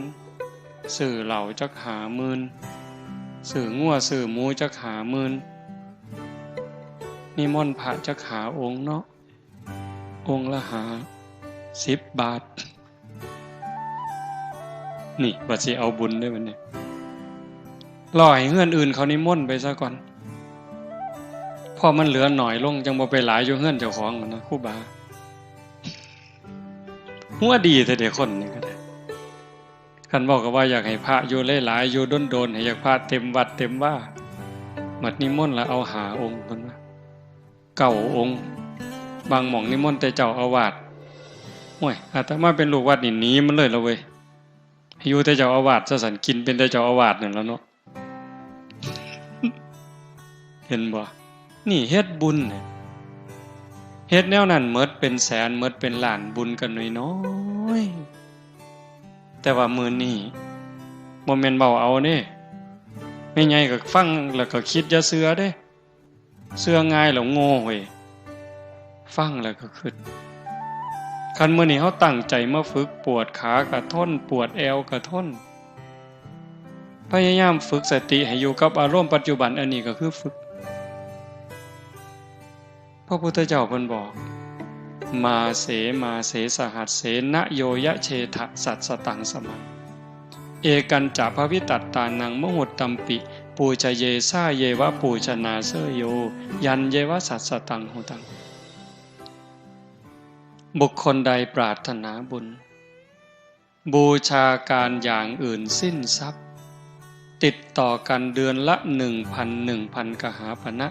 500,000ซื้อเหล้าจัก50,000ซื้องัวซื้อหมูจัก50,000นิมนต์พระจักหาองค์เนาะองค์ละ10 บาทนี่ว่าสิเอาบุญได้บัดนี้รอให้เฮือนอื่นเขานิมนต์ไปซะก่อนพอมันเหลือหน่อยลงจังบ่ไปหลายอยู่เฮือนเจ้าของมันนะครูบาหัวดีแต่เด็กคนนี่ก็ได้คันบอกก็ว่าอยากให้พระอยู่หลายๆอยู่โดนๆให้อยากพระเต็มวัดเต็มว่ามัดนิมนต์แล้วเอา5 องค์เพิ่นว่า9 องค์บางหม่องนิมนต์แต่เจ้าอาวาสโอ้ยอาตมาเป็นลูกวัดนี่หนีมันเลยละเว้ยอยู่แต่เจ้าอาวาสซะสั่นกินเป็นแต่เจ้าอาวาสนั่นแล้วเนาะ เห็นบ่นี่เฮ็ดบุญเนี่ยเฮ็ดแนวนั้นหมดเป็นแสนหมดเป็นล้านบุญกันน้อยๆแต่ว่ามื้อนี้บ่แม่นเว้าเอาเด้แม่ใหญ่ก็ฟังแล้วก็คิดอย่าเชื่อเด้เชื่อง่ายแล้วโง่เว้ยฟังแล้วก็คิดคันมื้อนี้เฮาตั้งใจมาฝึกปวดขาก็ทนปวดแอวก็ทนพยายามฝึกสติให้อยู่กับอารมณ์ปัจจุบันอันนี้ก็คือฝึกพระพุทธเจ้าเพิ่นบอกมาเสสหัสเสนโยยะเชทะสัตสตังสมังเอกันจะภวิตัตตานังมหุตตัมปิปูชเยสาเยวะปูชนาเสโยยันเยวะสัตสตังหุตังบุคคลใดปรารถนาบุญบูชาการอย่างอื่นสิ้นทรัพย์ติดต่อกันเดือนละ 1,000 กหาปณะ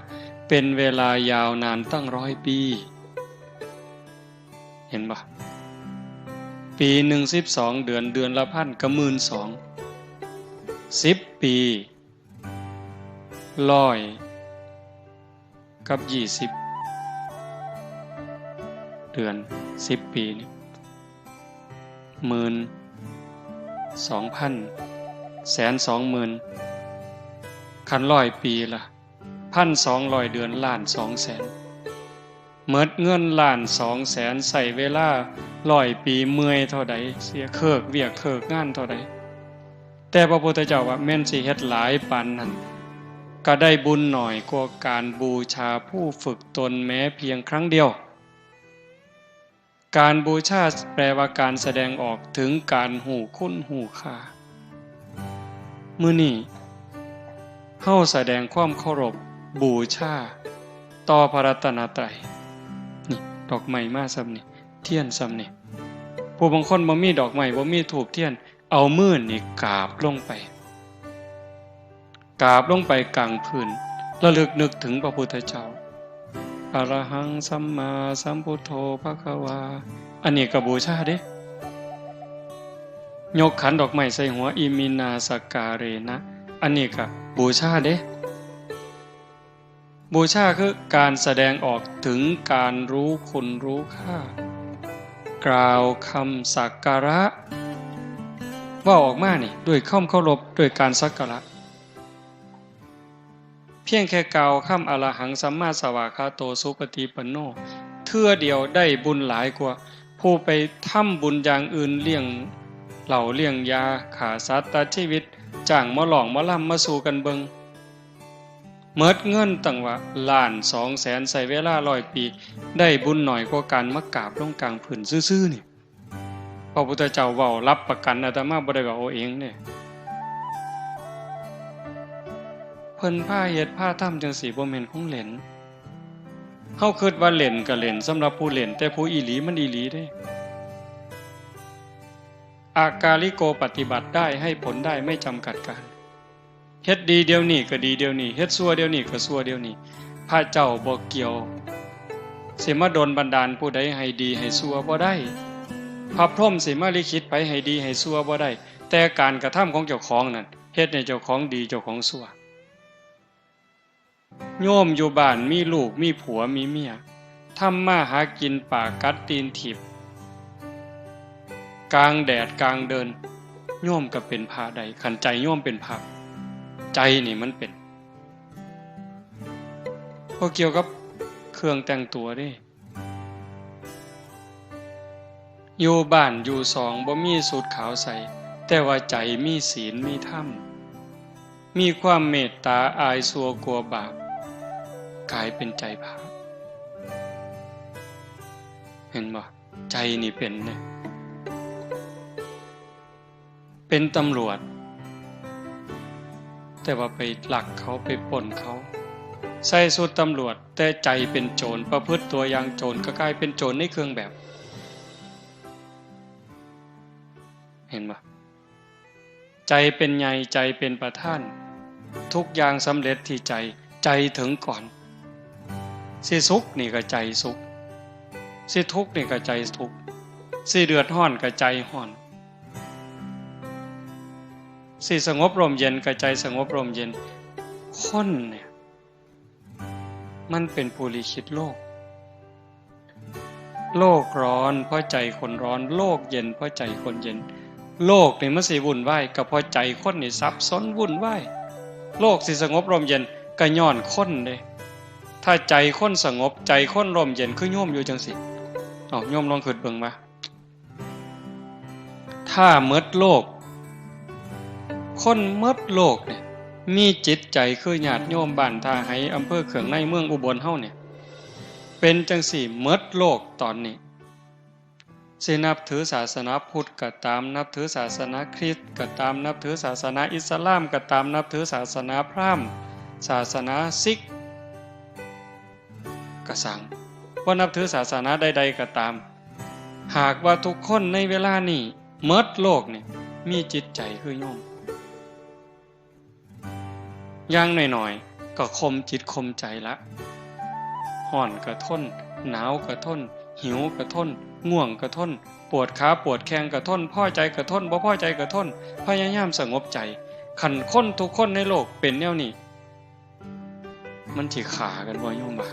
เป็นเวลายาวนานตั้ง100 ปีเห็นปะปีหนึ่ง12 เดือนเดือนละ1,000ก็12,000 10 ปี100กับ20 เดือน10 ปีนี่12,000 120,000คัน100 ปีล่ะ1,200 เดือนล้าน200,000หมดเงินล้าน200,000ใส่เวลา100 ปีเมื่อยเท่าใดเสียเคิกเวียกเคิกงานเท่าใดแต่พระพุทธเจ้าว่าแม่นสิเฮ็ดหลายปานนั้นก็ได้บุญหน่อยกว่าการบูชาผู้ฝึกตนแม้เพียงครั้งเดียวการบูชาแปลว่าการแสดงออกถึงการหูคุณหูค่ามื้อนี้ เฮาแสดงความเคารพบูชาต่อพระรัตนตรัยนี่ดอกไม้มาซ้ำนี่เทียนซ้ำนี่ผู้บางคนบ่มีดอกไม้บ่มีธูปเทียนเอามือนี่กราบลงไปกราบลงไปกลางพื้นระลึกนึกถึงพระพุทธเจ้าอะระหังสัมมาสัมพุทโธภควาอันนี้ก็บูชาเด้ยกขันดอกไม้ใส่หัวอิมินาสการเรนะอันนี้ก็บูชาเด้บูชาคือการแสดงออกถึงการรู้คุณรู้ค่ากล่าวคำสักการะว่าออกมานี่ด้วยคำเคารพด้วยการสักการะเพียงแค่กล่าวคำอรหังสัมมาสวากขาโตสุปฏิปันโนเทื่อเดียวได้บุญหลายกว่าผู้ไปทำบุญอย่างอื่นเลี้ยงเหล่าเลี้ยงยาขาสัตว์ตัดชีวิตจ้างมาหลองมาล่ำมาสู่กันเบิงเมิดเงินตั้งว่า1,200,000ใส่เวลา100 ปีได้บุญหน่อยกว่าการมากราบลงกลางผืนซื่อๆนี่พระพุทธเจ้าเว้ารับประกันอาตมาบ่ได้ว่าเอาเองเนี่ยเพิ่นพาเฮ็ดพาทำจังซี่บ่แม่นของเล่นเฮาคิดว่าเล่นก็เล่นสำหรับผู้เล่นแต่ผู้อีหลีมันอีหลีเด้อากาลิโกปฏิบัติได้ให้ผลได้ไม่จำกัดการเฮ็ดดีเดี๋ยวนี้ก็ดีเดี๋ยวนี้เฮ็ดชั่วเดี๋ยวนี้ก็ชั่วเดี๋ยวนี้พระเจ้าบ่เกี่ยวสิมาดลบันดาลผู้ใดให้ดีให้ชั่วบ่ได้พระพรหมสิมาลิขิตไปให้ดีให้ชั่วบ่ได้แต่การกระทำของเจ้าของนั่นเฮ็ดให้เจ้าของดีเจ้าของชั่วโยมอยู่บ้านมีลูกมีผัวมีเมียทำมาหากินปากกัดตีนถีบกลางแดดกลางเดินโยมก็เป็นพระใดขันใจโยมเป็นพระใจนี่มันเป็นพอเกี่ยวกับเครื่องแต่งตัวดิอยู่บ้านอยู่สองบ่มีสูทขาวใส่แต่ว่าใจมีศีลมีธรรมมีความเมตตาอายสัวกลัวบาปกลายเป็นใจพระเห็นบ่ใจนี่เป็นเนี่ยเป็นตำรวจแต่ว่าไปหลักเขาไปปล้นเขาใส่สูทตำรวจแต่ใจเป็นโจรประพฤติตัวอย่างโจรก็กลายเป็นโจรในเครื่องแบบเห็นบ่ใจเป็นใหญ่ใจเป็นประธานทุกอย่างสำเร็จที่ใจใจถึงก่อนสิสุขนี่ก็ใจสุขสิทุกข์นี่ก็ใจทุกข์สิเดือดร้อนก็ใจร้อนสิสงบร่มเย็นก็ใจสงบร่มเย็นคนเนี่ยมันเป็นผู้ลิขิตโลกโลกร้อนเพราะใจคนร้อนโลกเย็นเพราะใจคนเย็นโลกนี่มันสิวุ่นวายก็เพราะใจคนนี่ซับซ้อนวุ่นวายโลกสิสงบร่มเย็นก็ย้อนคนเด้ถ้าใจคนสงบใจคนร่มเย็นคือโยมอยู่จังสิโยมลองคิดเบิ่งมาถ้าหมดโลกคนหมดโลกเนี่ยมีจิตใจคือญาติโยมบ้านท่าไห้อำเภอเขืองในเมืองอุบลเฮาเนี่ยเป็นจังสี่หมดโลกตอนนี้สินับถือศาสนาพุทธก็ตามนับถือศาสนาคริสต์ก็ตามนับถือศาสนาอิสลามก็ตามนับถือศาสนาพราหมณ์ศาสนาซิกก็สั่งว่านับถือศาสนาใดๆก็ตามหากว่าทุกคนในเวลานี้หมดโลกเนี่ยมีจิตใจคือโยมอย่างหน่อยๆก็ข่มจิตข่มใจละร้อนก็ทนหนาวก็ทนหิวก็ทนง่วงก็ทนปวดขาปวดแข้งก็ทนพอใจก็ทนบ่พอใจก็ทนพยายามสงบใจขันคนทุกคนในโลกเป็นแนวนี้มันสิขากันบ่โยมบ่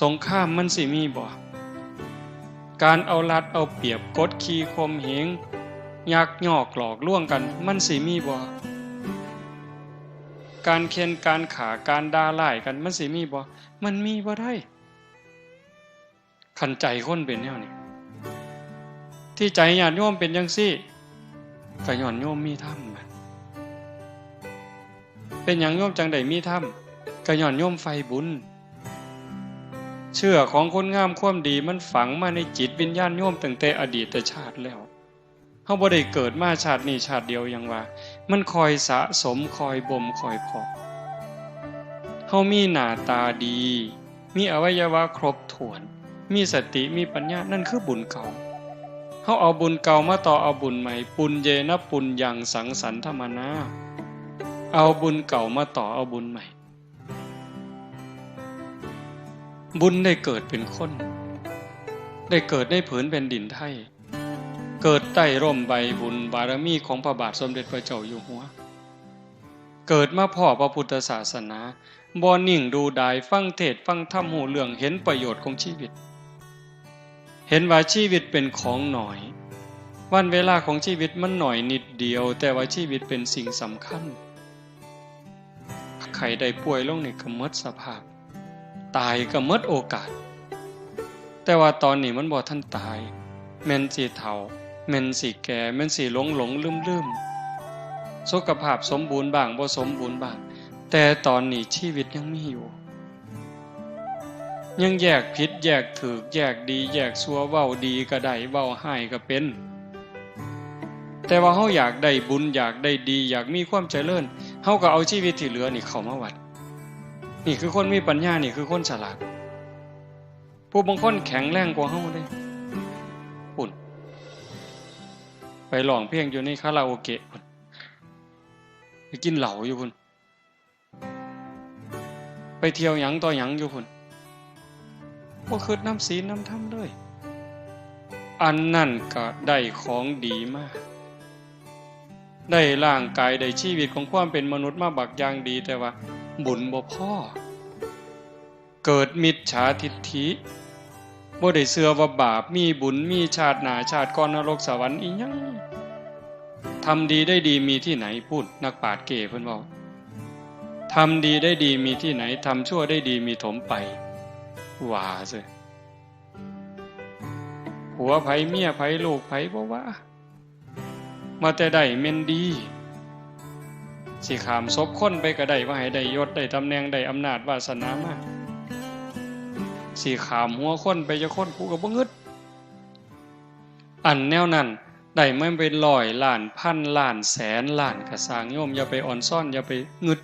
สงครามมันสิมีบ่การเอารัดเอาเปรียบกดขี่ข่มเหงยักยอกหลอกลวงกันมันสิมีบ่การเค้นการขาการด่าร้ายกันมันสิมีบ่มันมีบ่ได้ขันใจคนเป็นแนวนี้ที่ใจญาติโยมเป็นจังซี่ก็ย้อนโยมมีธรรมเป็นหยังโยมจังได๋มีธรรมก็ย้อนโยมไฟบุญเชื่อของคนงามความดีมันฝังมาในจิตวิญญาณโยมตั้งแต่อดีตชาติแล้ว เฮาบ่ได้เกิดมาชาตินี้ชาติเดียวอย่างว่ามันคอยสะสมคอยบ่มคอยเพาะเฮามีหน้าตาดีมีอวัยวะครบถ้วนมีสติมีปัญญานั่นคือบุญเก่าเฮาเอาบุญเก่ามาต่อเอาบุญใหม่ปุญเยนะปุญญังสังสรรธรรมนาเอาบุญเก่ามาต่อเอาบุญใหม่บุญได้เกิดเป็นคนได้เกิดในผืนแผ่นดินไทยเกิดใต้ร่มใบบุญบารมีของพระบาทสมเด็จพระเจ้าอยู่หัวเกิดมาพ่อพระพุทธศาสนาบ่นิ่งดูดายฟังเทศน์ฟังธรรมหูเรื่องเห็นประโยชน์ของชีวิตเห็นว่าชีวิตเป็นของหน่อยวันเวลาของชีวิตมันหน่อยนิดเดียวแต่ว่าชีวิตเป็นสิ่งสำคัญใครได้ป่วยลงนี่ก็หมดสภาพตายก็หมดโอกาสแต่ว่าตอนนี้มันบ่ทันตายแม่นสิเฒ่าแม่นสิแก่แม่นสิหลงลืมสุขภาพสมบูรณ์บ้างบ่สมบูรณ์บ้างแต่ตอนนี้ชีวิตยังมีอยู่ยังแยกผิดแยกถูกแยกดีแยกชั่วเว้าดีก็ได้เว้าร้ายก็เป็นแต่ว่าเฮาอยากได้บุญอยากได้ดีอยากมีความเจริญเฮาก็เอาชีวิตที่เหลือนี่เข้ามาวัดนี่คือคนมีปัญญานี่คือคนฉลาดผู้บางคนแข็งแรงกว่าเฮาเด้ปุ่นไปร้องเพลงอยู่ในคาราโอเกะพุ่นไปกินเหล้าอยู่พุ่นไปเที่ยวหยังต่อหยังอยู่พุ่นบ่คิดน้ำศีลน้ำธรรมเลยอันนั่นก็ได้ของดีมากได้ร่างกายได้ชีวิตของความเป็นมนุษย์มาบักอย่างดีแต่ว่าบุญบ่พอเกิดมิจฉาทิฏฐิบ่ได้เชื่อว่าบาปมีบุญมีชาติหน้าชาติก่อนนรกสวรรค์อีหยังทำดีได้ดีมีที่ไหนพูดนักปราชญ์เก๋เพิ่นเว้าทำดีได้ดีมีที่ไหนทำชั่วได้ดีมีถมไปว่าซิผัวไผเมียไผลูกไผบ่ว่ามาแต่ได้แม่นดีสิขามศพคนไปก็ได้ว่าให้ได้ยศได้ตำแหน่งได้อำนาจวาสนามาสิขามหัวคนไปจะคนผู้ก็บ่งึดอันแนวนั้นได้มันเป็นร้อยล้านพันล้านแสนล้านก็สร้างโยมอย่าไปอ่อนซ่อนอย่าไปงึด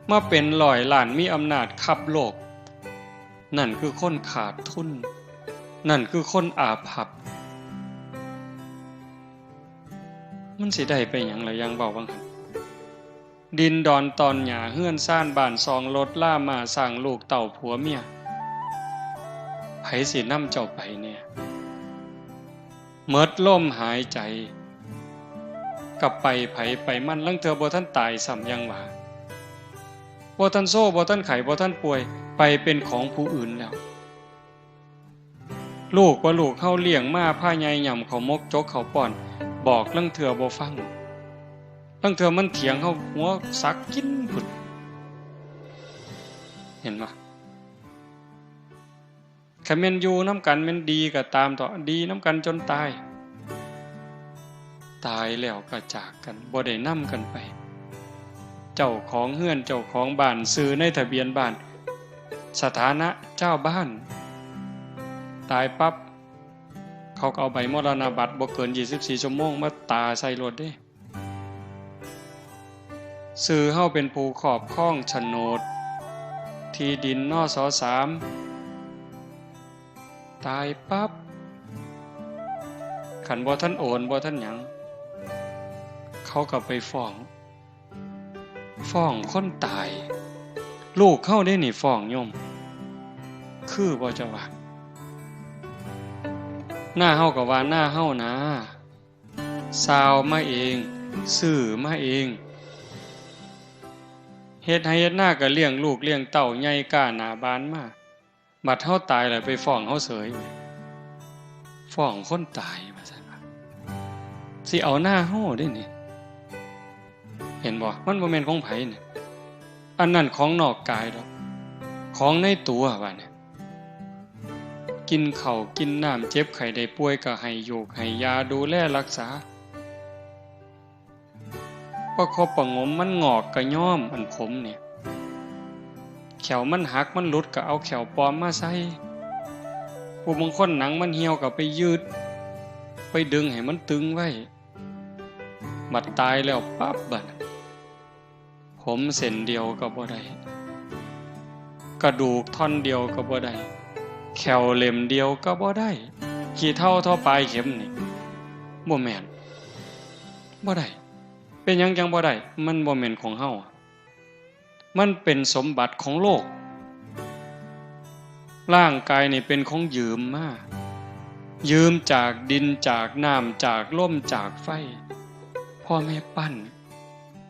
มาเป็นร้อยล้านมีอำนาจขับโลกนั่นคือคนขาดทุนนั่นคือคนอาภัพมันสิได้ไปหยังล่ะยังเว้าบังคั่นดินดอนตอนหญ้าเฮือนซ่านบ้านซองรถล่ามาสร้างลูกเต่าผัวเมียไผสินำเจ้าไปเนี่ยหมดลมหายใจกลับไปไผไปมันลังเทื่อบ่ทันตายซ้ำยังว่าบ่ทันโซ่บ่ทันไข้บ่ทันป่วยไปเป็นของผู้อื่นแล้วลูกว่าลูกเฮาเลี้ยงมาพาใหญ่หย่ำเขามกจกเขาป้อนบอกลังเทื่อบ่ฟังลังเทื่อมันเถียงเฮาหัวสักกินพุ่นเห็นบ่คันแม่นอยู่นำกันแม่นดีก็ตามต่อดีนำกันจนตายตายแล้วก็จากกันบ่ได้นำกันไปเจ้าของเฮือนเจ้าของบ้านซื้อในทะเบียนบ้านสถานะเจ้าบ้านตายปั๊บเขาก็เอาใบมรณบัตรบ่เกิน24ชั่วโมงมาตาใส่รถเด้ซื้อเฮาเป็นผู้ครอบครองโฉนดที่ดินนส.3 ตายปั๊บคันบ่ทันโอนบ่ทันหยังเขาก็ไปฟ้องคนตายลูกเขาได้นี่ฟ้องโยมคือบ่จะว่าหน้าเฮาก็ว่าหน้าเฮานะซาวมาเองซื้อมาเองเฮ็ดให้เฮ็ดหน้าก็เลี้ยงลูกเลี้ยงเต้าใหญ่ก้าหน้าบานมาบัดเฮาตายแล้วไปฟ้องเฮาเสยฟ้องคนตายว่าซั่นว่าสิเอาหน้าเฮาได้นี่เห็นบ่มันบ่แม่นของไผนี่อันนั้นของนอกกายดอกของในตัวว่าเนี่ยกินข้าวกินน้ำเจ็บไข้ได้ป่วยก็ให้อยู่ให้ยาดูแลรักษาประคบประงมมันงอกก็ย้อมอันผมเนี่ยแขวมันหักมันหลุดก็เอาแขวปลอมมาใส่ผู้บางคนหนังมันเหี่ยวก็ไปยืด ไปดึงให้มันตึงไว้บัดตายแล้วปั๊บบัดผมเส้นเดียวก็บ่ได้กระดูกท่อนเดียวก็บ่ได้แขวเล่มเดียวก็บ่ได้ขี้เท่าเท่าปลายเข็มนี่บ่แม่นบ่ได้เป็นหยังจังบ่ได้มันบ่แม่นของเฮามันเป็นสมบัติของโลกร่างกายนี่เป็นของยืมมายืมจากดินจากน้ำจากลมจากไฟพ่อแม่ปั้น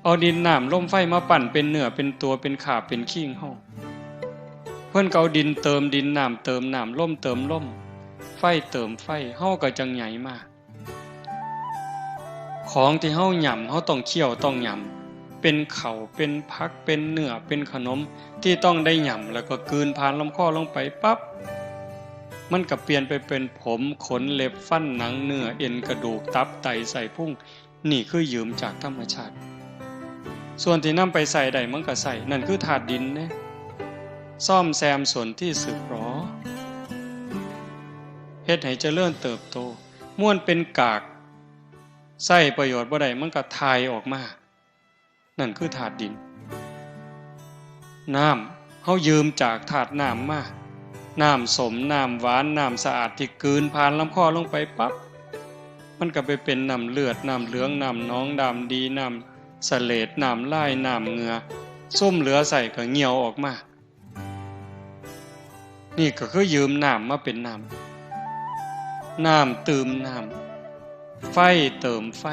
เอาดินน้ำลมไฟมาปั้นเป็นเนื้อเป็นตัวเป็นขาเป็นขี้งเฮาเพิ่นก็เอาดินเติมดินน้ำเติมน้ำลมเติมลมไฟเติมไฟเฮาก็จังใหญ่มาของที่เฮาหย่ำเฮาต้องเคี่ยวต้องหย่ำเป็นข้าวเป็นผักเป็นเนื้อเป็นขนมที่ต้องได้หย่ำแล้วก็กลืนผ่านลำคอลงไปปั๊บมันก็เปลี่ยนไปเป็นผมขนเล็บฟันหนังเนื้อเอ็นกระดูกตับไตไส้พุงนี่คือยืมจากธรรมชาติส่วนที่นำไปใส่ได้มันก็ใส่นั่นคือธาตุดินนะซ่อมแซมส่วนที่สึกหรอเฮ็ดให้เจริญเติบโตม่วนเป็นกากใส่ประโยชน์บ่ได้มันก็ทายออกมานั่นคือธาตุดินน้ำเฮายืมจากธาตุน้ำมาน้ำสมน้ำหวานน้ำสะอาดที่กลืนผ่านลำคอลงไปปั๊บมันก็ไปเป็นน้ำเลือดน้ำเหลืองน้ำหนองดำดีน้ำเสลดน้ำลายน้ำเหงื่อส้มเหลือใส่ก็เหี่ยวออกมานี่ก็คือยืมน้ำมาเป็นน้ำเติมน้ำไฟเติมไฟ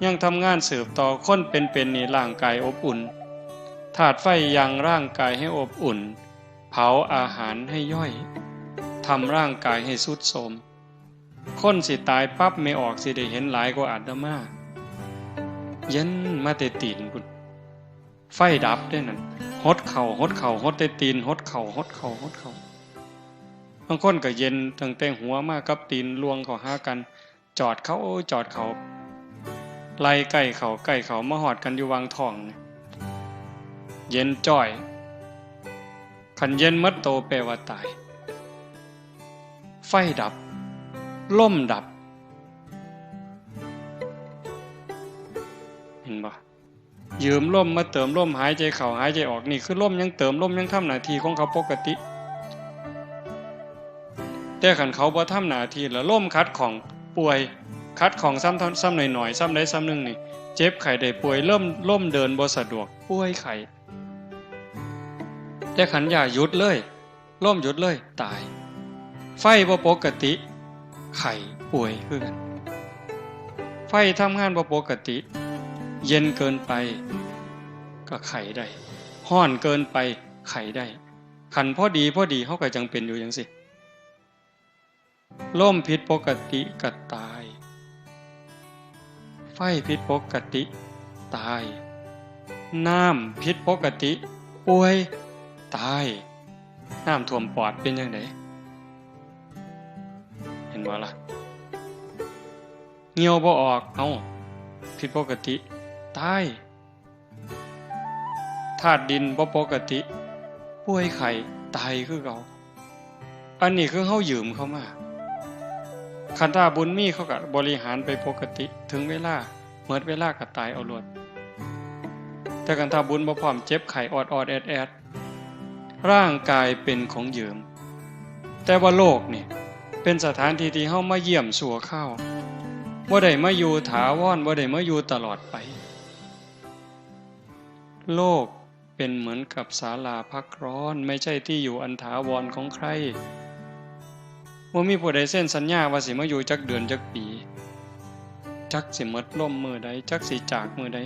ยังทำงานสืบต่อคนเป็นนี่ร่างกายอบอุ่นธาตุไฟยังร่างกายให้อบอุ่นเผาอาหารให้ย่อยทำร่างกายให้ทรุดโทรมคนสิตายปั๊บไม่ออกสิได้เห็นหลายกว่าอาตมาเย็นมาแต่ตีนพุ่นไฟดับได้นั่นหดเข่าหดแต่ตีนหดเข่าบางคนก็เย็นตั้งแต่หัวมากับตีนลวงเข้าหากันจอดเขาไล่ใกล้เขามาหอดกันอยู่วางท้องเย็นจ้อยขันเย็นมัดโตแปลว่าตายไฟดับล่มดับเห็นบ่ยืมล่มมาเติมล่มหายใจเข้าหายใจออกนี่คือล่มยังเติมล่มยังทำหน้าที่ของเขาปกติแต่ขันเขาบ่ทำหน้าที่แล้วล่มคัดของป่วยคัดของซ้ำหน่อยซ้ำใดซ้ำหนึ่งนี่เจ็บไข้ได้ป่วยล่มเดินบ่สะดวกป่วยไข้แต่ขันอย่าหยุดเลยล่มหยุดเลยตายไฟบ่ปกติไข้ป่วยคือกันไฟทำงานบ่ปกติเย็นเกินไปก็ไข้ได้ร้อนเกินไปไข้ได้ขันพอดีเฮาก็จังเป็นอยู่จังซี่ลมผิดปกติก็ตายไฟผิดปกติตายน้ำผิดปกติป่วยตายน้ำท่วมปอดเป็นยังไงเห็นบ่ล่ะเหี่ยวบ่ออกเอ้าผิดปกติตายธาตุดินบ่ปกติป่วยไข้ตายคือเก่าอันนี้คือเฮายืมเข้ามาคันถ้าบุญมีเขาก็บริหารไปปกติถึงเวลาเมื่อเวลาก็ตายเอาโลดแต่คันถ้าบุญบ่พร้อมเจ็บไข้ออดแอดร่างกายเป็นของยืมแต่ว่าโลกนี่เป็นสถานที่ที่เฮามาเยี่ยมชั่วคราวบ่ได้มาอยู่ถาวรบ่ได้มาอยู่ตลอดไปโลกเป็นเหมือนกับศาลาพักร้อนไม่ใช่ที่อยู่อันถาวรของใครบ่มีผู้ใดเซ็นสัญญาว่าสิมาอยู่จักเดือนจักปีจักสิหมดลมมื้อใดจักสิจากมื้อใด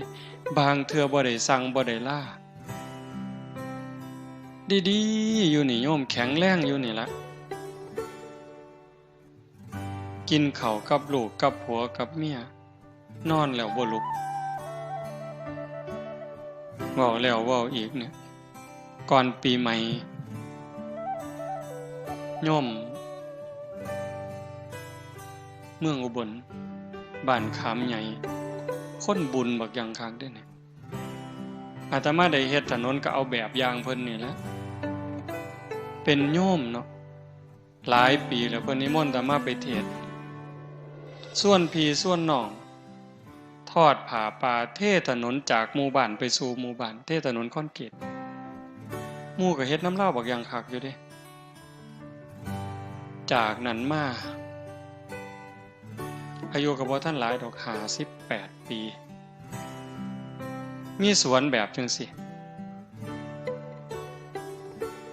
บางเทื่อบ่ได้สั่งบ่ได้ลาดีๆอยู่นี่โยมแข็งแรงอยู่นี่ล่ะกินข้าวกับลูกกับผัวกับเมียนอนแล้วบ่ลุกเว้าแล้วเว้าอีกเนี่ยก่อนปีใหม่โยมเมืองอุบลบ้านขามใหญ่คนบุญบักอย่างคักเด้อเนี่ยอาตมาได้เฮ็ดถนนก็เอาแบบอย่างเพิ่นนี่แหละเป็นโยมเนาะหลายปีแล้วเพิ่นนิมนต์อาตมาไปเทศน์ ส่วนพี่ส่วนน้องทอดผ้าป่าเทถนนจากหมู่บ้านไปสู่หมู่บ้านเทถนนคอนกรีตหมู่ก็เฮ็ดน้ำเล่าบักอย่างคักอยู่เด้จากนั้นมาอายุก็บ่ทันหลายดอก58 ปีมีสวนแบบจังสิ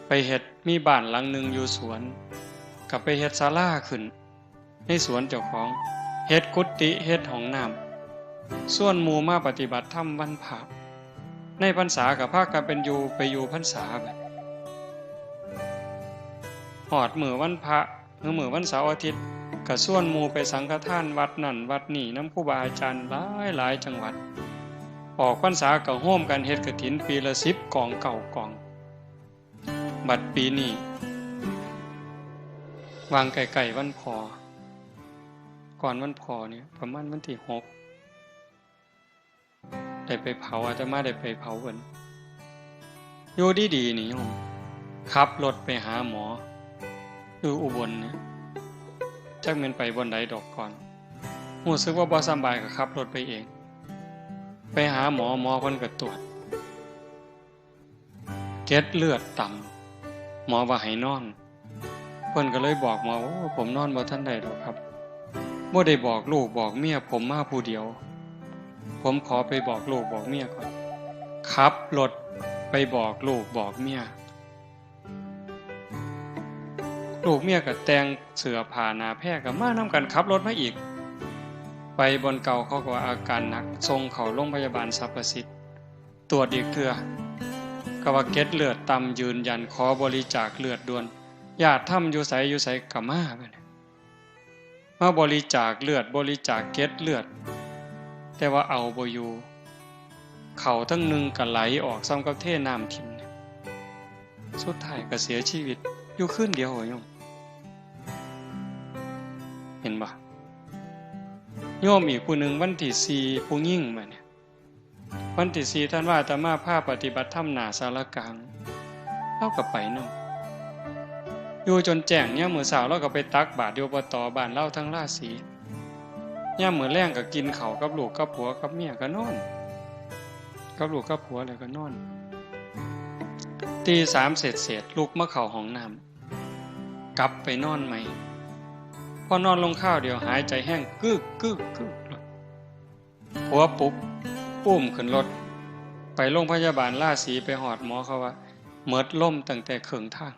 ไปเฮ็ดมีบ้านหลังหนึ่งอยู่สวนก็ไปเฮ็ดศาลาขึ้นในสวนเจ้าของเฮ็ดกุฏิเฮ็ดห้องน้ำส่วนหมู่มาปฏิบัติธรรมวันพระในพรรษาก็พากันเป็นไปอยู่พรรษาบัดฮอดมื้อวันพระหรือมื้อวันเสาร์อาทิตย์ก็ส่วนหมู่ไปสังฆทานวัดนั่นวัดนี่นำครูบาอาจารย์หลายจังหวัดออกพรรษาก็โฮมกันเฮ็ดกฐินปีละ10กอง9กองบัดปีนี้วางไกลๆวันพอก่อนวันพอเนี่ยประมาณวันที่6ได้ไปเผาอาตมาได้ไปเผาเพิ่นอยู่ดีๆนี่โยมขับรถไปหาหมออยู่อุบลเนี่ยจักแม่นไปบนใดดอกก่อนรู้สึกว่าบ่สบายก็ขับรถไปเองไปหาหมอเพิ่นก็ตรวจเกล็ดเลือดต่ำหมอว่าให้นอนเพิ่นก็เลยบอกหมอว่าผมนอนบ่ทันได้ดอกครับบ่ได้บอกลูกบอกเมียผมมาผู้เดียวผมขอไปบอกลูกบอกเมียก่อนขับรถไปบอกลูกบอกเมียลูกเมียก็แต่งเสื้อผ้าหน้าแพร่ก็มานำกันขับรถมาอีกไปบนเก่าเขาก็ว่าอาการหนักส่งเข้าโรงพยาบาลสรรพสิทธิ์ตรวจอีกเทื่อก็ว่าเกล็ดเลือดต่ำยืนยันขอบริจาคเลือดด่วนญาติทำอยู่ไสก็มาบัดนี้มาบริจาคเลือดบริจาคเกล็ดเลือดแต่ว่าเอาบ่อยู่เขาทั้งนึงก็ไหลออกซ้ำกับเทน้ำทิ่มสุดท้ายก็เสียชีวิตอยู่คืนเดียวโยมเห็นบ่โยมอีกผู้หนึ่งวันที่4ผู้หญิงมาเนี่ยวันที่4ท่านว่าอาตมาพาปฏิบัติธรรมหน้าศาลากลางเราก็ไปนำอยู่จนแจ้งยามมื้อเช้าเราก็ไปตักบาตรอยู่อบตบ้านเราทั้งราศียามมื้อแลงก็กินข้าวกับลูกกับผัวกับเมียก็นอนกับลูกกับผัวแล้วก็นอนตี3เสร็จลุกมาเข้าห้องน้ำกลับไปนอนใหม่พอนอนลงข้าวเดียวหายใจแห้งกึกผัวปลุกอุ้มขึ้นรถไปโรงพยาบาลราศีไปหอดหมอเขาว่าเมิดล่มตั้งแต่ครึ่งทาง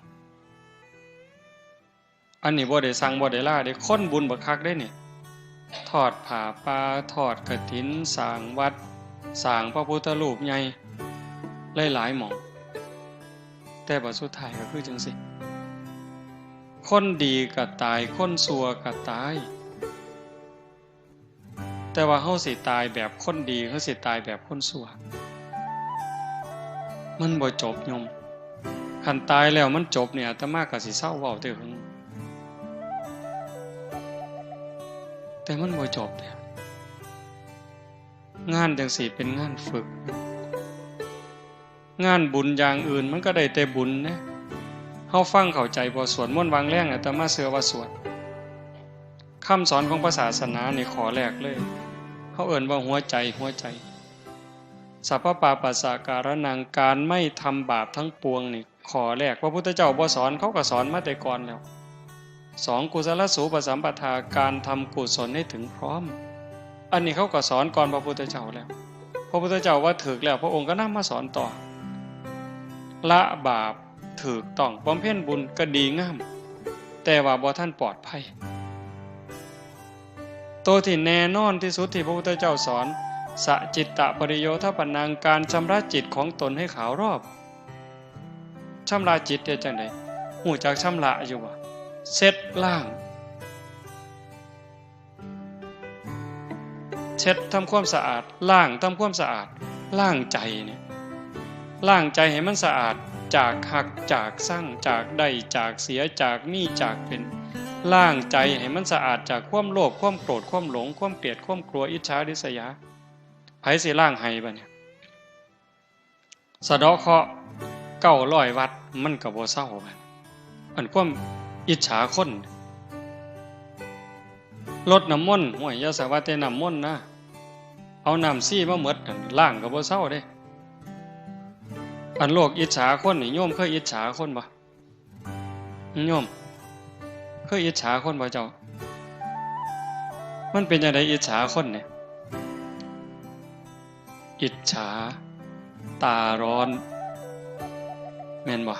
อันนี้บ่ได้สั่งบ่ได้ล่าได้คนบุญบักคักได้นี่ทอดผ้าป่าทอดกฐินสร้างวัดสร้างพระพุทธรูปใหญ่หลายๆหม่องแต่บัดสุดท้ายก็คือจังซี่คนดีก็ตายคนชั่วก็ตายแต่ว่าเฮาสิตายแบบคนดีเฮาสิตายแบบคนชั่วมันบ่จบโยมคันตายแล้วมันจบเนี่ยอาตมาก็สิเศร้าเว้าแต่หึงแต่มันบ่จบเนี่ยงานจังซี่เป็นงานฝึกงานบุญอย่างอื่นมันก็ได้แต่บุญนะเฮาฟังเข้าใจบ่สวดมนต์วางแรงอาตมาเชื่อว่าสวดคำสอนของพระศาสนานี่ขอแรกเลยเฮาเอิ้นว่าหัวใจสัพพปาปัสสะการนังการไม่ทำบาปทั้งปวงนี่ขอแรกพระพุทธเจ้าบ่สอนเขาก็สอนมาแต่ก่อนแล้ว2กุศลสูปสัมปทาการทำกุศลให้ถึงพร้อมอันนี้เขาก็สอนก่อนพระพุทธเจ้าแล้วพระพุทธเจ้าว่าถึกแล้วพระองค์ก็นำมาสอนต่อละบาปถูกต้องบำเพ็ญบุญก็ดีงามแต่ว่าบ่ทันปลอดภัยตัวที่แน่นอนที่สุดที่พระพุทธเจ้าสอนสจิตตปริโยทปนังการชำระจิตของตนให้ขาวรอบชำระจิตได้จังได๋ฮู้จักชำระอยู่บ่เช็ดล้างเช็ดทำความสะอาดล้างทำความสะอาดล้างใจเนี่ยล้างใจให้มันสะอาดจากหักจากสั่งจากได้จากเสียจากมีจากเป็นล้างใจให้มันสะอาดจากความโลภความโกรธความหลงความเกลียดความกลัวอิจฉาริษยาไผสิล้างให้บัดเนี่ยสะเดาะเคราะห์900วัดมันก็บ่เซาบัดอันความอิจฉาคน รดน้ำมนต์ห้วยอย่าสาว่าแต่น้ำมนต์นะเอาน้ำซี่มาหมดล้างก็บ่เซาเด้อันโลกอิจฉาคนนี่โยมเคยอิจฉาคนบ่โยมเคยอิจฉาคนบ่เจ้ามันเป็นจังได๋อิจฉาคนเนี่ยอิจฉาตาร้อนแม่นบ่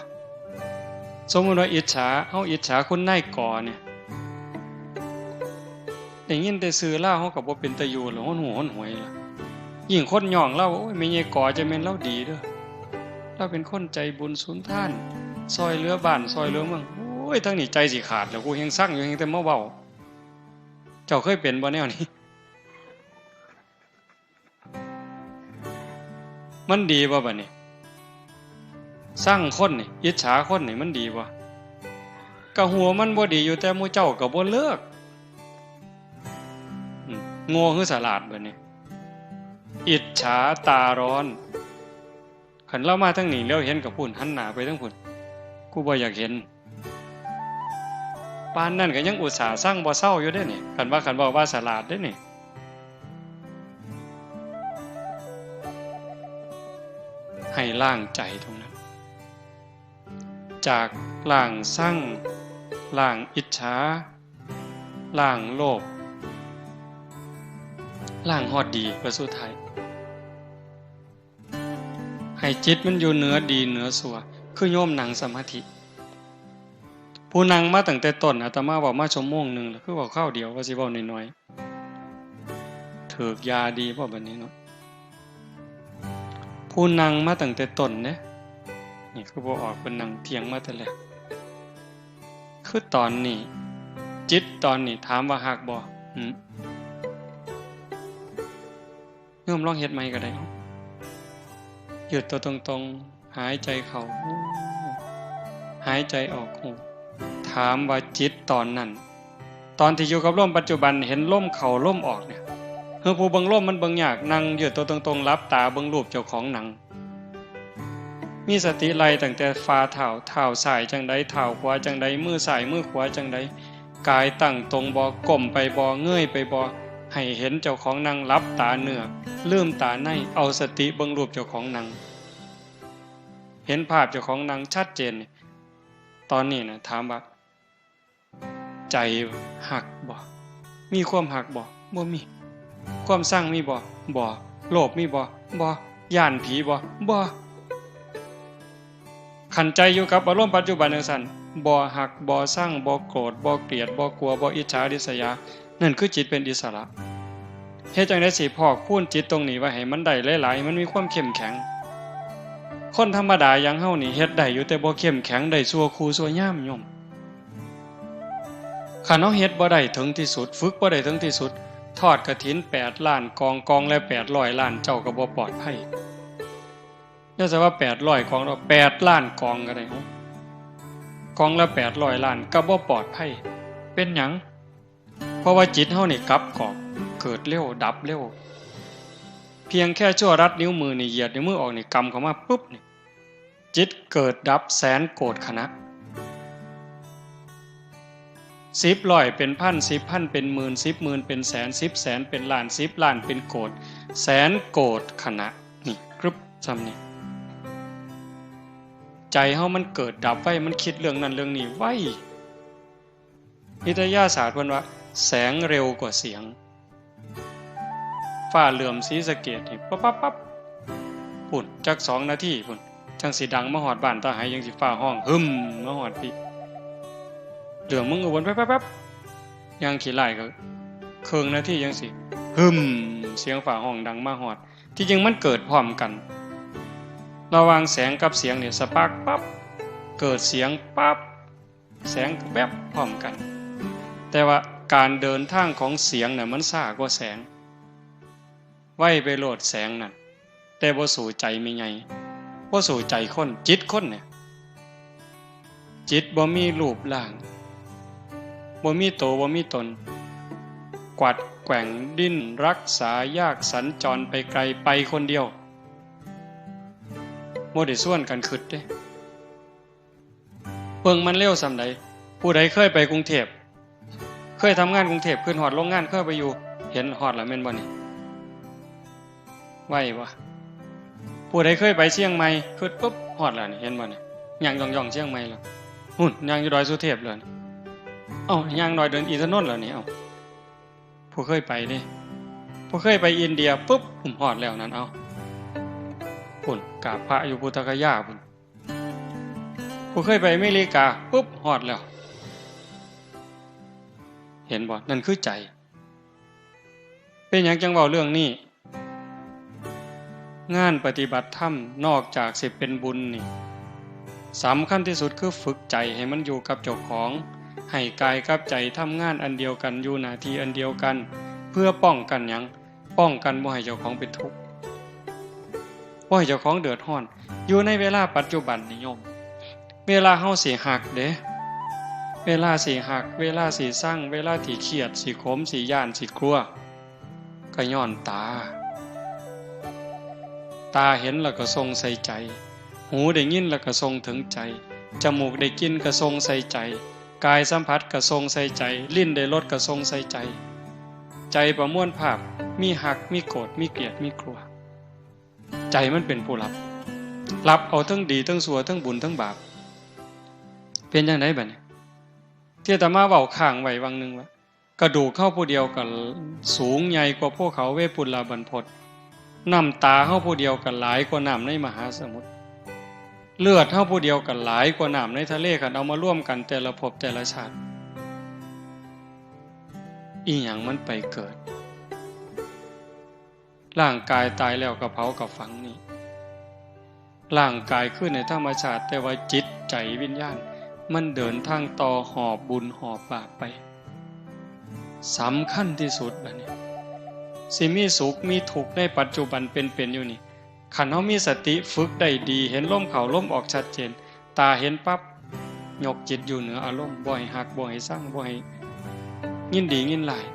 สมมุติว่าอิจฉาเฮาอิจฉาคนนายกเนี่ยได้ยินแต่ชื่อลาวเฮาก็บ่เป็นตาอยู่แล้วฮ้อนหูฮ้อนหวยล่ะยิ่งคนย่องเราโอ้ยแม่ใหญ่กอจะแม่นเราดีเด้อเราเป็นคนใจบุญสุนทานซอยเหลือบ้านซอยเหลือเมืองโอ้ยทั้งนี้ใจสิขาดแล้วกูยังสั่งอยู่ยังแต่มาเว้าเจ้าเคยเป็นบ่แนวนี้มันดีบ่บัดนี้สร้างคนนี่อิจฉาคนนี่มันดีบ่ก็หัวมันบ่ดีอยู่แต่หมู่เจ้าก็บ่เลิกโง่คือฉลาดบัดนี้อิจฉาตาร้อนคันเรามาทางนี้แล้วเห็นกับพุ่นหันหน้าไปทางพุ่นกูบ่อยากเห็นปานนั้นก็ยังอุตส่าห์สร้างบ่เศร้าอยู่เด้นี่คันบอกว่าฉลาดเด้นี่ให้ล้างใจตรงนั้นจากล้างสั่งล้างอิจฉาล้างโลภล้างฮอดดีประสุดท้ายให้จิตมันอยู่เหนือดีเหนือชั่วคือโยมนั่งสมาธิผู้นั่งมาตั้งแต่ต้นอาตมาบอกมาชั่วโมงนึงแล้วคือบอกข้าวเดียวว่าสิเว้าน้อยๆถูกยาดีบ่บัดนี้เนาะผู้นั่งมาตั้งแต่ต้นเด้นี่คือบ่ออกเป็นนั่งเถียงมาแต่แรกคือตอนนี้จิตตอนนี้ถามว่าฮักบ่โยมลองเฮ็ดใหม่ก็ได้หยุดตัวตรงๆหายใจเข้าหายใจออกถามว่าจิตตอนนั้นตอนที่อยู่กับลมปัจจุบันเห็นลมเข้าลมออกเนี่ยผู้เบิ่งลมมันเบิ่งยากนั่งหยุดตัวตรงๆหลับตาเบิ่งรูปเจ้าของหนังมีสติไล่ตั้งแต่ฝ่าเท้าซ้ายจังใดเท้าขวาจังใดมือซ้ายมือขวาจังใดกายตั้งตรงบ่ก้มไปบ่เงยไปบ่ให้เห็นเจ้าของนั่งหลับตาเนื้อลืมตาในเอาสติเบิ่งรูปเจ้าของนั่งเห็นภาพเจ้าของนั่งชัดเจนตอนนี้นะถามว่าใจหักบ่มีความหักบ่บ่มีความสร้างมีบ่โลภมีบ่ย่านผีบ่ขันใจอยู่กับอารมณ์ปัจจุบันจังซั่นบ่หักบ่สร้างบ่โกรธบ่เกลียดบ่กลัวบ่อิจฉาริษยานั่นคือจิตเป็นอิสระเฮ็ดจังได๋สิพอกพูนจิตตรงนี้ไว้ให้มันได้หลายๆมันมีความเข้มแข็งคนธรรมดาอย่างเฮานี่เฮ็ดได้อยู่แต่บ่เข้มแข็งได้ชั่วครูชั่วยามโยมคันเฮาเฮ็ดบ่ได้ถึงที่สุดฝึกบ่ได้ถึงที่สุดทอดกฐิน8ล้านกองละ800ล้านเจ้าก็บ่ปลอดภัยอย่าซะว่า800กองแล้ว8ล้านกองก็ได้กองละ800ล้านก็บ่ปลอดภัยเป็นหยังเพราะว่าจิตเฮานี่กลับกอกเกิดเร็วดับเร็วเพียงแค่ชั่วรัดนิ้วมือนี่เหยียดนิ้วมือออกนี่กำเข้ามาปุ๊บนี่จิตเกิดดับแสนโกรธขณะ10ร้อยเป็นพัน10พันเป็นหมื่น10หมื่นเป็นแสน10แสนเป็นล้าน10ล้านเป็นโกรธแสนโกรธขณะนี่กรึบซ้ำนี่ใจเฮามันเกิดดับไว้มันคิดเรื่องนั้นเรื่องนี้ไว้วิทยาศาสตร์เพิ่นว่าแสงเร็วกว่าเสียงฟ้าเหลื่อมศรีสะเกษนี่ปั๊บปุ่นจัก2นาทีปุ่นจังสิดังมาฮอดบ้านตาหายจังสิฟ้าห้องหึมมาฮอดพี่เหลื่อมมึงก็วนแป๊บๆยังขี้ไล่ก็ครึ่งนาทีจังสิหึมเสียงฟ้าห้องดังมาฮอดที่จริงมันเกิดพร้อมกันระหว่างแสงกับเสียงเนี่ยสปาร์คปั๊บเกิดเสียงปั๊บแสงแวบพร้อมกันแต่ว่าการเดินทางของเสียงน่ะมันช้ากว่าแสงไว้ไปโลดแสงนั่นแต่บ่สู่ใจมีไงบ่สู่ใจคนจิตคนเนี่ยจิตบ่มีรูปร่างบ่มีโตบ่มีตนกวัดแกว่งดิ้นรักษายากสัญจรไปไกลไปคนเดียวบ่ได้ส่วนกันคิดเด้เบิ่งมันเร็วส่ำใดผู้ใดเคยไปกรุงเทพ เคยทำงานกรุงเทพขึ้นฮอดโรงงานเคยไปอยู่เห็นฮอดแล้วแม่นบ่นี่ไหวบ่ผู้ใดเคยไปเชียงใหม่ขึ้นปุ๊บฮอดแล้วนี่เห็นบ่นี่ย่างย่องๆเชียงใหม่แล้วหุ่นย่างอยู่ดอยสุเทพเลยเอ้าย่างดอยเดินอินทนนท์แล้วนี่เอ้าผู้เคยไปเด้ผู้เคยไปอินเดียปุ๊บผมฮอดแล้วนั่นเอ้าพุ่นกราบพระอยู่พุทธคยาพุ่นผู้เคยไปอเมริกาปุ๊บฮอดแล้วเห็นบ่นั่นคือใจเป็นหยังจังเว้าเรื่องนี้งานปฏิบัติธรรมนอกจากสิเป็นบุญนี่สำคัญที่สุดคือฝึกใจให้มันอยู่กับเจ้าของให้กายกับใจทำงานอันเดียวกันอยู่หน้าที่อันเดียวกันเพื่อป้องกันหยังป้องกันบ่ให้เจ้าของเป็นทุกข์บ่ให้เจ้าของเดือดร้อนอยู่ในเวลาปัจจุบันนิยมเวลาเฮาสิหักเด้เวลาสิหักเวลาสิสั่งเวลาที่เครียดสิขมสิย่านสิกลัวก็ย้อนตาเห็นแล้วก็ทรงใส่ใจหูได้ยินแล้วก็ทรงถึงใจจมูกได้กินก็ทรงใส่ใจกายสัมผัสก็ทรงใส่ใจลิ้นได้รสก็ทรงใส่ใจใจประมวลภาพมีหักมีโกรธมีเกลียดมีกลัวใจมันเป็นผู้รับเอาทั้งดีทั้งชั่วทั้งบุญทั้งบาปเป็นจังได๋บัดนี้ที่อาตมาเว้าข้างไว้วังนึงว่ากระดูกเข้าผู้เดียวก็สูงใหญ่กว่าภูเขาเวปุลลาบรรพตน้ำตาเฮาผู้เดียวก็หลายกว่าน้ำในมหาสมุทรเลือดเฮาผู้เดียวก็หลายกว่าน้ำในทะเลคันเอามาร่วมกันแต่ละภพแต่ละชาติอีหยังมันไปเกิดร่างกายตายแล้วก็เผากับฝังนี่ร่างกายขึ้นในธรรมชาติแต่ว่าจิตใจวิญญาณมันเดินทางต่อหอบบุญหอบบาปไปสำคัญที่สุดบัดนี้สิมีสุขมีทุกข์ในปัจจุบันเป็นอยู่นี่คันเฮามีสติฝึกได้ดีเห็นลมเข้าลมออกชัดเจนตาเห็นปั๊บยกจิตอยู่เหนืออารมณ์บ่ให้หักบ่ให้สั่งบ่ให้ยินดียินร้าย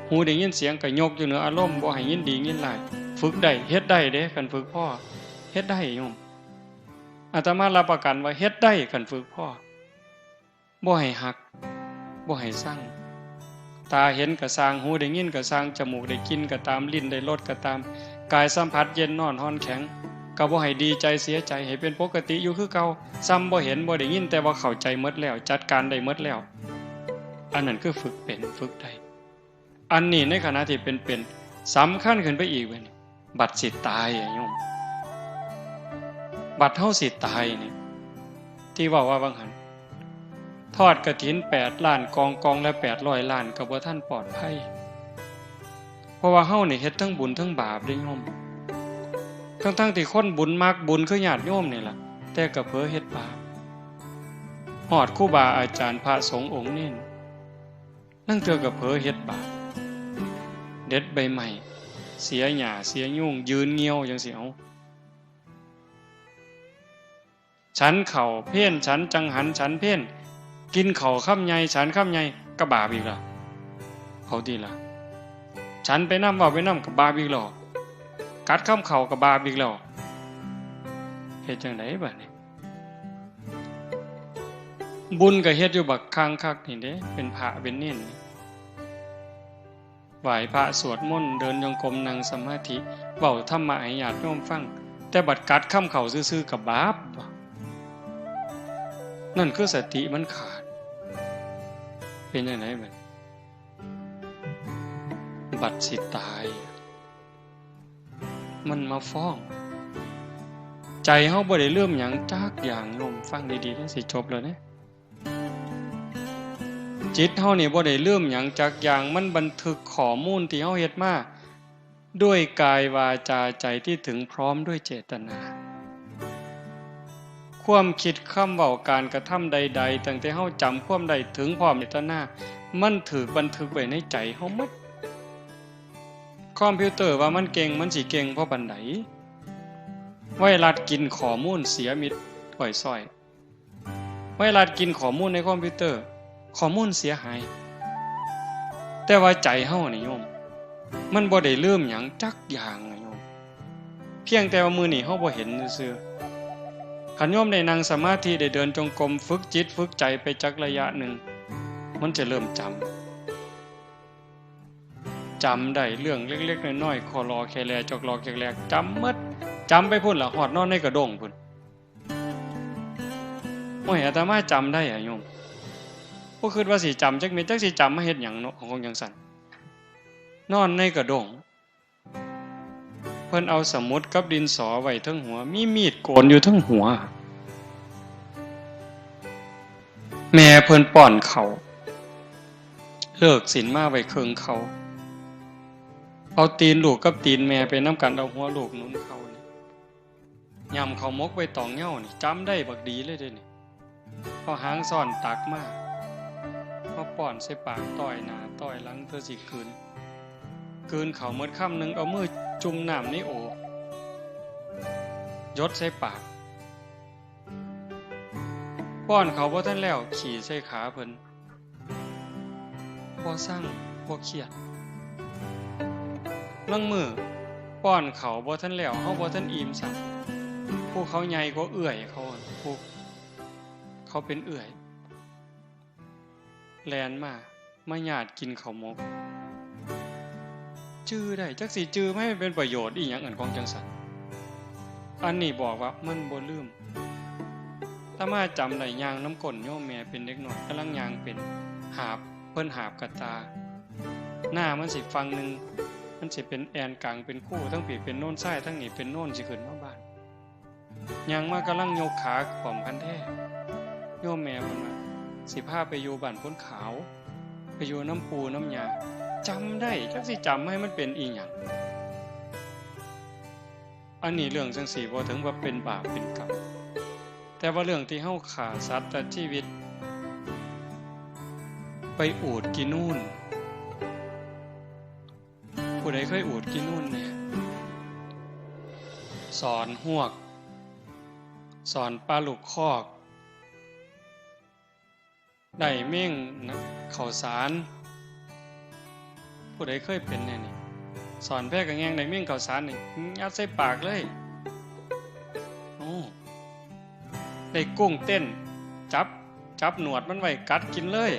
หูได้ยินเสียงก็ยกอยู่เหนืออารมณ์บ่ให้ยินดียินร้ายฝึกได้เฮ็ดได้เด้คันฝึกพ่อเฮ็ดได้โยมอาตมารับประกันว่าเฮ็ดได้คันฝึกพ่อบ่ให้หักบ่ให้สั่งตาเห็นก็สร้างหูได้ยินก็สร้างจมูกได้กินก็ตามลิ้นได้รสก็ตามกายสัมผัสเย็นร้อนร้อนแข็งก็บ่ให้ดีใจเสียใจให้เป็นปกติอยู่คือเก่าซ้ำบ่เห็นบ่ได้ยินแต่ว่าเข้าใจหมดแล้วจัดการได้หมดแล้วอันนั้นคือฝึกเป็นฝึกได้อันนี้ในขณะที่เป็นสำคัญขึ้นไปอีกเว้ยบัดสิตายโยมบัดเฮาสิตายนี่ที่ว่าบางหันทอดกฐิน8ล้านกองละ800ล้านก็บ่ทันปลอดภัยเพราะว่าเฮานี่เฮ็ดทั้งบุญทั้งบาปเด้โยมทั้งที่คนบุญมักบุญคือญาติโยมนี่ล่ะแต่ก็เผลอเฮ็ดบาปฮอดครูบาอาจารย์พระสงฆ์องค์นี้นั่งเทื่อก็เผลอเฮ็ดบาปเด็ดใบใหม่เสียหญ้าเสียยุ่งยืนเงียวจังซี่เอาฉันเข้าเพี้ยนฉันจังหันฉันเพี้ยนกินข้าวค่ำใหญ่ฉันค่ำใหญ่ก็บาปอีกล่ะเขาดีล่ะฉันไปนำว่าไปนำก็บาปอีกแล้วกัดข้ามเข่าก็บาปอีกแล้วเฮ็ดจังได๋บัดนี้บุญก็เฮ็ดอยู่บักคังคักนี่เด้เป็นพระเป็นเน้นไหว้พระสวดมนต์เดินจงกรมนั่งสมาธิเว้าธรรมะให้ญาติโยมฟังแต่บัดกัดข้ามเข่าซื่อๆก็บาปนั่นคือสติมันขาดเป็นจังได๋บัดสิตายมันมาฟ้องใจเฮาบ่ได้เริ่มหยังจักอย่างโยมฟังดีๆจังสิจบแล้วนะจิตเฮานี่บ่ได้เริ่มหยังจักอย่างมันบันทึกข้อมูลที่เฮาเฮ็ดมาด้วยกายวาจาใจที่ถึงพร้อมด้วยเจตนาความคิดคำเว้าการกระทำใดๆตั้งแต่เฮาจำความใดถึงพร้อมเจตนามันถูกบันทึกไว้ในใจเฮาหมดคอมพิวเตอร์ว่ามันเก่งมันสิเก่งเพราะบันไดไวรัสกินข้อมูลเสียมิดปล่อยซ้อยไวรัสกินข้อมูลในคอมพิวเตอร์ข้อมูลเสียหายแต่ว่าใจเฮานี่โยมมันบ่ได้ลืมหยังจักอย่างโยมเพียงแต่ว่ามื้อนี้เฮาบ่เห็นซื่อๆคันโยมได้นั่งสมาธิได้เดินจงกรมฝึกจิตฝึกใจไปจักระยะหนึ่งมันจะเริ่มจำ จำได้เรื่องเล็กๆน้อยๆคอรอแคแลจอกรอแคแลจำหมดจำไปพุ่นละหอดนอนในกระด้งพุ่นโอ้ยอาตมาจำได้อะโยมบ่คิดว่าสิจำจักเม็ดจักสิจำมาเฮ็ดหยังเนาะของจังซั่นนอนในกระด้งเพิ่นเอาสมุดกับดินสอไว้เทิงหัวมีมีดโกนอยู่เทิงหัวแม่เพิ่นป้อนเขาเลิกศีลมาไว้ครึ่งเขาเอาตีนลูกกับตีนแม่ไปนำกันเอาหัวลูกหนุนเขานี่ยำเขามกไว้ตองเหย้านี่จำได้บักดีเลยเด้นี่เอาหางซ่อนตักมาเอาป้อนใส่ปากต้อยหน้าต้อยหลังเพื่อสิกลืนเขาหมดคำนึงเอามือจุ่มน้ำในโอ่งยดใส่ปากป้อนเขาบ่ทันแล้วขี่ใส่ขาเพิ่นบ่สั่งบ่เครียดลังมือป้อนเขาบ่ทันแล้วเฮาบ่ทันอิ่มซ้ํพวกเขาใหญ่กว่าเอื้อยเขาพวกเขาเป็นเอื้อยแลนมาญาติกินข้าวหมกจื้อได้จักสิจื้อไม่เป็นประโยชน์อีหยังอันของจังซั่นอันนี้บอกว่ามันบ่ลืมถ้ามาจำได้ย่างน้ำก้นโยมแม่เป็นเด็กน้อยกำลังย่างเป็นหาบเพิ่นหาบกระตาหน้ามันสิฟังนึงมันสิเป็นแอนกลางเป็นคู่ทั้งปีเป็นโน่นซ้ายทั้งนี้เป็นโน่นสิขึ้นมาบ้านย่างมากำลังยกขาขอมคันแท้โยมแม่เพิ่นว่าสิพาไปอยู่บ้านพ้นขาวไปอยู่น้ำปูน้ำยาจำได้จักสิจำให้มันเป็นอีหยังอันนี้เรื่องจังสี่บ่ถึงว่าเป็นบาปเป็นกรรมแต่ว่าเรื่องที่เฮาฆ่าสัตว์ตัดชีวิตไปอูฐกินนู่นผู้ใดเคยอูฐกินนู่นเนี่ยสอนหวกสอนปลาลูกคอกได้เม่งนะข้าวสารผู้ใดเคยเป็นแน่นี่สอนแพร่กระแงงได้เม่งข้าวสารนี่ยัดใส่ปากเลยโอ้ได้กุ้งเต้นจับหนวดมันไว้กัดกินเลย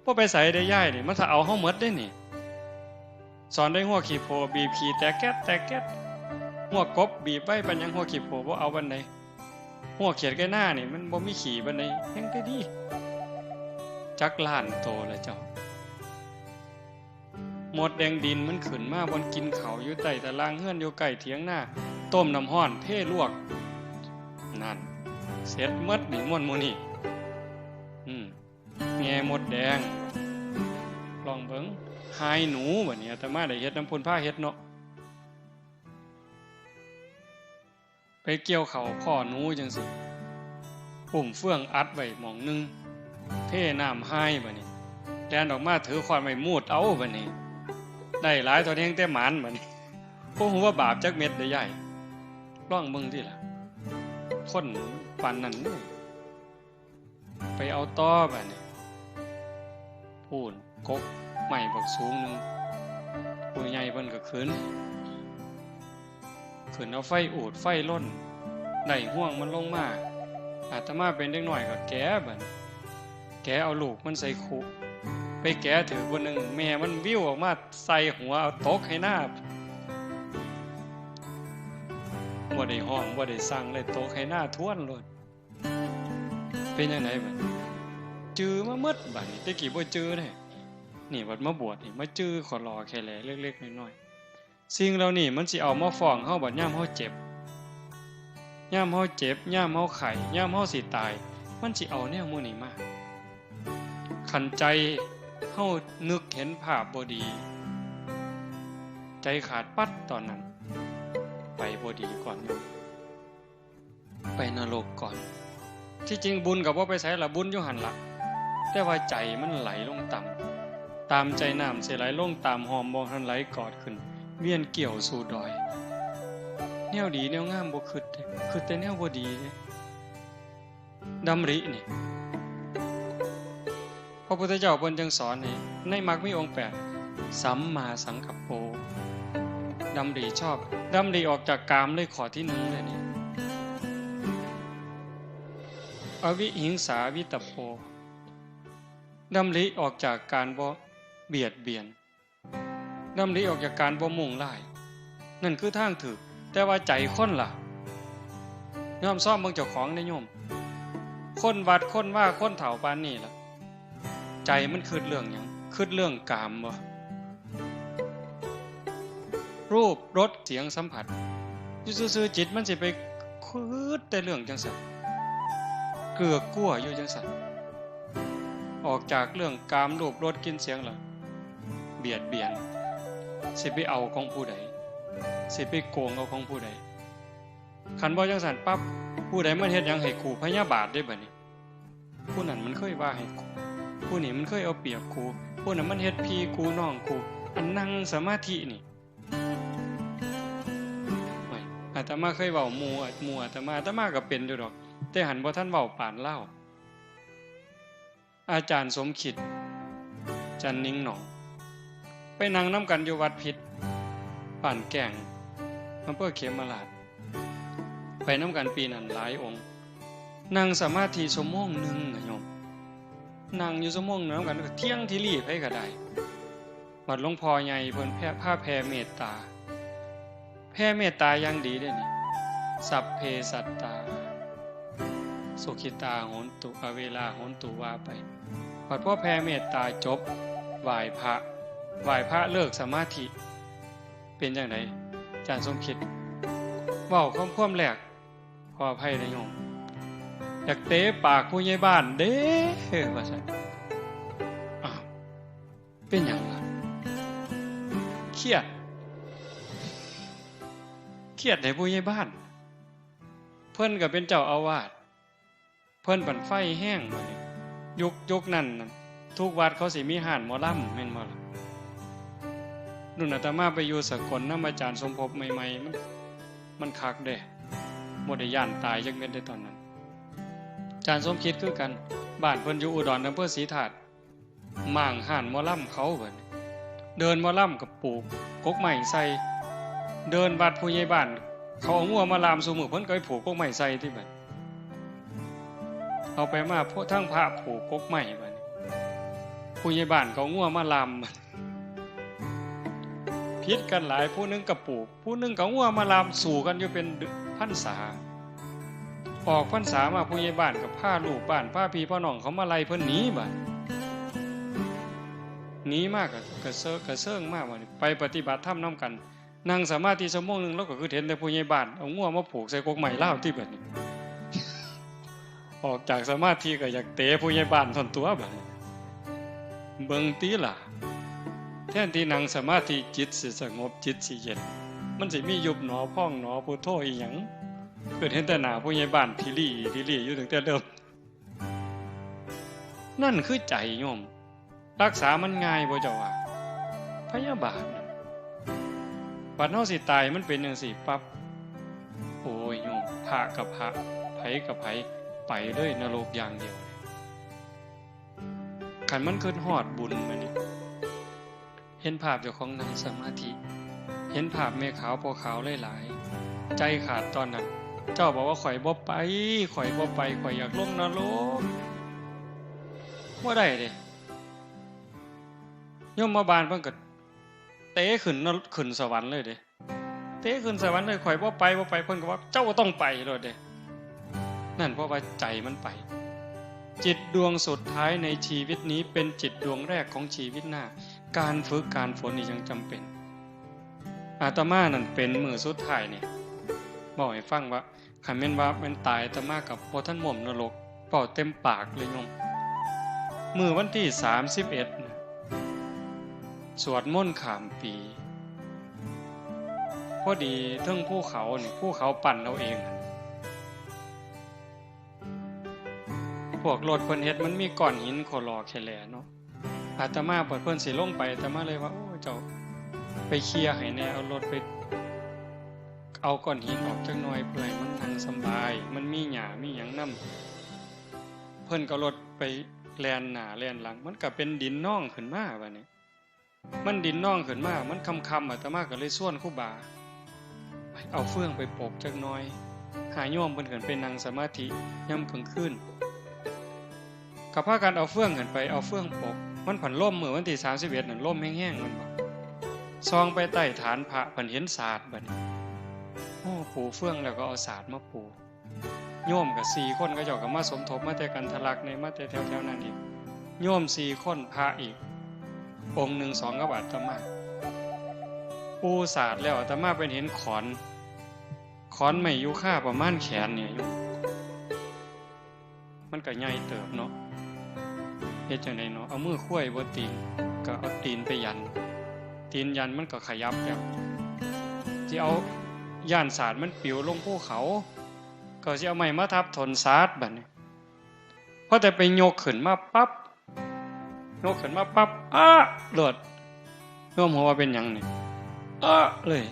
บ่ไปใส่ได้ย่ายนี่มันถ้าเอาเฮาหมดได้นี่สอนได้หัวขี้โพบีบขี้แต่แก๊ดหัวกบบีบไว้ปัญญังหัวขี้โพบ่เอาบันไดหัวเขียดไก่หน้านี่มันบ่มีขี้บันไดแฮงได้ดีจักล้านโตแล้วเจ้าหมดแดงดินมันขึ้นมาบนกินเขาอยู่ใต้ตารางเฮือนอยู่ใกล้เถียงหน้าต้มน้ำร้อนเทลวกนั่นเสร็จหมดนี่ม่วนหมู่นี่แง่หมดแดงลองเบิ่งหายหนูบัดนี้อาตมาได้เฮ็ดน้ำพุ่นผ้าเฮ็ดเนาะไปเกี่ยวเขาพ่อหนูจังซี่ปุ่มเฟื่องอัดไว้หม่องนึงเทน้ำหายบัดนี้แล่นออกมาถือขวานไม้มูดเอาบัดนี้ได้หลายตัวแฮงแต่หมานบัดนี้บ่ฮู้ว่าบาปจักเม็ดได้ใหญ่ลองเบิ่งติล่ะคนปานนั้นไปเอาต้อบัดนี้พูนกกใหม่บักสูงนึงผู้ใหญ่เพิ่นก็ขึ้นเอาไฟอูดไฟล่นได้ห่วงมันลงมาอาตมาเป็นเด็กน้อยก็แกะบัดแกะเอาลูกมันใส่คุไปแกะถือคนนึงแม่มันวิวออกมาใส่หัวเอาตกให้หน้าบ่ได้ห้องบ่ได้สั่งเลยตกให้หน้าท้วนโลดเป็นจังไดบัดจื้อมาหมดบัดนี้แต่กี้บ่จื้อเด้นี่วัดมาบวชนี่มาจื้อขอรอแค่แลเล็กๆน้อยๆสิ่งเหล่านี้มันสิเอามาฟ้องเฮาบัดยามเฮาเจ็บยามเฮาเจ็บยามเฮาไข้ยามเฮาสิตายมันสิเอาแนวหมู่นี้มาคันใจเฮานึกเห็นภาพบ่ดีใจขาดปัดตอนนั้นไปบ่ดีก่อนไปนรกก่อนที่จริงบุญก็บ่ไปไสล่ะบุญอยู่หั่นล่ะแต่ว่าใจมันไหลลงต่ำตามใจน้ำสิไหลลงตามหอมบ่ทันไหลกอดขึ้นเวียนเกี่ยวสู่ดอยแนวดีแนวงามบ่คิดแต่แนวบ่ดีเด้ดำรินี่พระพุทธเจ้าเพิ่นจึงสอนให้ในมรรคมีองค์8สัมมาสังกัปโปดำริชอบดำริออกจากกามเลยข้อที่1เลยนี่อวิหิงสาวิตโปดำริออกจากการบ่ เบียดเบียนนำหลีออกจากการบ่มุ่งร้ายนั่นคือทางถูกแต่ว่าใจคนล่ะยอมซ่อมเบิ่งเจ้าของได้โยมคนวัดคนว่าคนเฒ่าปานนี้ล่ะใจมันคิดเรื่องหยังคิดเรื่องกามบ่รูปรสเสียงสัมผัสอยู่ซื่อๆจิตมันสิไปคิดแต่เรื่องจังซั่นเกือกกลัวอยู่จังซั่นออกจากเรื่องกามรูปรสกลิ่นเสียงล่ะเบียดเบียนสิไปเอาของผู้ใดสิไปโกงเอาของผู้ใดคันบ่จังซั่นปั๊บผู้ใดมันเฮ็ดหยังให้กูพยาบาทได้บัดนี้ผู้นั้นมันเคยว่าให้กูผู้นี้มันเคยเอาเปรียบกูผู้นั้นมันเฮ็ดพี่กูน้องกูอันนั่งสมาธินี่ไม่อาตมาเคยเว้าหมู่อาตมาก็เป็นอยู่ดอกแต่หันบ่ทันเว้าปานเล่าอาจารย์สมคิดจันนิ่งหนองไปนั่งนำกันอยู่วัดพิษป่านแก่งอำเภอเขมราชไปนำกันปีนั้นหลายองค์นั่งสมาธิชั่วโมงนึงน่ะโยมนั่งอยู่ชั่วโมงนึงนำกันก็เที่ยงที่รีไผก็ได้วัดหลวงพ่อใหญ่เพิ่นแผ่เมตตาแผ่เมตตาอย่างดีเด้นี่สัพเพสัตตาสุขิตาโหนตุอเวลาโหนตุว่าไปพอแผ่เมตตาจบไหว้พระเลิกสมาธิเป็นจังได๋อาจารย์สมคิดเว้าความแรกขออภัยนะโยมอยากเตะปากผู้ใหญ่บ้านเด้ว่าซั่นอ้าวเป็นหยังล่ะเครียดให้ผู้ใหญ่บ้านเพิ่นก็เป็นเจ้าอาวาสเพิ่นปั่นไฟแห้งบัดนี้ยุคนั้นทุกวัดเขาสิมีห้านหมอลำแม่นบ่ล่ะนุ่นอาตมาไปอยู่สกลนำอาจารย์สมภพใหม่ๆมันคักเด้บ่ได้ย่านตายจักเม็ดได้ตอนนั้นอาจารย์สมคิดคือกันบ้านเพิ่นอยู่อุดรอำเภอศรีธาตุม่างห้านหมอลำเขาเพิ่นเดินหมอลำกับปลูกกกไม้ใส่เดินวัดผู้ใหญ่บ้านเขาเอางัวมาลามซุมื้อเพิ่นก็ไปผูกกกไม้ใส่ที่บัดเอาไปมาพวกทั้งพระผูกกกไม้บัดนี้ผู้ใหญ่บ้านเขางัวมาลามพิษกันหลายผู้นึงกับปลูกผู้นึงกับงัวมาลามสู่กันอยู่เป็นพรรษาออกพรรษามาผู้ใหญ่บ้านกับพาลูกบ้านพาพี่พ่อน้องเขามาไล่เพิ่นหนีบัดหนีมากกระเซิงมากบัดนี้ไปปฏิบัติธรรมนำกันนั่งสมาธิชั่วโมงนึงแล้วก็คือเห็นแต่ผู้ใหญ่บ้านเอางัวมาผูกใส่กกไม้ลาวที่บัดนี้ออกจากสมาธิก็อยากเตะผู้ใหญ่บ้านทนตัวบัดนี้เบิ่งติล่ะแทนที่นั่งสมาธิจิตสิสงบจิตสิเย็นมันสิมียุบหนอพองหนอพุทโธอีหยังเกิดเห็นแต่หน้าผู้ใหญ่บ้านที่ลี่อยู่ตั้งแต่เดิมนั่นคือใจโยมรักษามันง่ายบ่เจ้าว่าพยาบาทบัดเฮาสิตายมันเป็นจังซี่ปั๊บโอ้ยโยมพระกับพระไผกับไผไปเลยนรกอย่างเดียวคันมันขึ้นฮอดบุญมานี่เห็นภาพเจ้าของนั่งสมาธิเห็นภาพแม่ขาวพ่อขาวหลายๆใจขาดตอนนั้นเจ้าบอกว่าข่อยบ่ไปข่อยอยากลงนรกบ่ได้เด้โยมมาบานเพิ่นก็เตะขึ้นสวรรค์เลยเด้เตะขึ้นสวรรค์เลยข่อยบ่ไปเพิ่นก็ว่าเจ้าต้องไปโลดเด้นั่นเพราะว่าใจมันไปจิตดวงสุดท้ายในชีวิตนี้เป็นจิตดวงแรกของชีวิตหน้าการฝึกการฝนนี่ยังจำเป็นอาตมานั่นเป็นมือสุดท้ายเนี่ยบอกให้ฟังว่าคันแม่นว่ามันตายอาตมากับบ่ทันหม่มนรกเป่าเต็มปากเลยโยมมื้อวันที่31นะสวดมนต์ข้ามปีพอดีเทิงภูเขานี่ภูเขาปั่นเอาเองพวกรถเพิ่นเฮ็ดมันมีก้อนหินโคลอแค่แลเนาะอาตมาเพิ่นสิลงไปอาตมาเลยว่าโอ้เจ้าไปเคลียร์ให้แน่เอารถไปเอาก้อนหินออกจักหน่อยเพื่อให้มันนั่งสบายมันมีหญ้ามีหยังนำเพิ่นก็รถไปแล่นหน้าแล่นหลังมันก็เป็นดินน่องขึ้นมาบัดนี้มันดินน่องขึ้นมามันค่ำๆอาตมาก็เลยส่วนครูบาเอาเฟืองไปปกจักหน่อยหาโยมเพิ่นขึ้นไปนั่งสมาธิยามกลางคืนก็พากันเอาเฟืองขึ้นไปเอาเฟืองปก มันผันล่มมื้อวันที่31นั่นล่มแห้งๆมันบ่ซองไปใต้ฐานพระเพิ่นเห็นศาสตร์บัดนี้โอ้ปูเฟื่องแล้วก็เอาศาสตร์มาปูโยมก็4คนก็เจ้าก็มาสมทบมาแต่กันทะลักในมาแต่แถวๆนั้นอีกโยม4คนพระอีกองค์หนึ่ง2กับอาตมาปูศาสตร์แล้วอาตมาเป็นเห็นขอนไม้ยูคาประมาณแขนเนี่ยอยู่มันก็ใหญ่เติบเนาะเฮ็ดจังได๋เนาะเอามือคุ้ยบ่ตีนก็เอาตีนไปยันตีนยันมันก็ขยับแล้วสิเอาย่านศาสตร์มันปิวลงภูเขาก็สิเอาไม้มาทับถนศาสตร์บัดนี้พอแต่ไปยกขึ้นมาปั๊บเลิศโยมหัวว่าเป็นหยังนี่เลย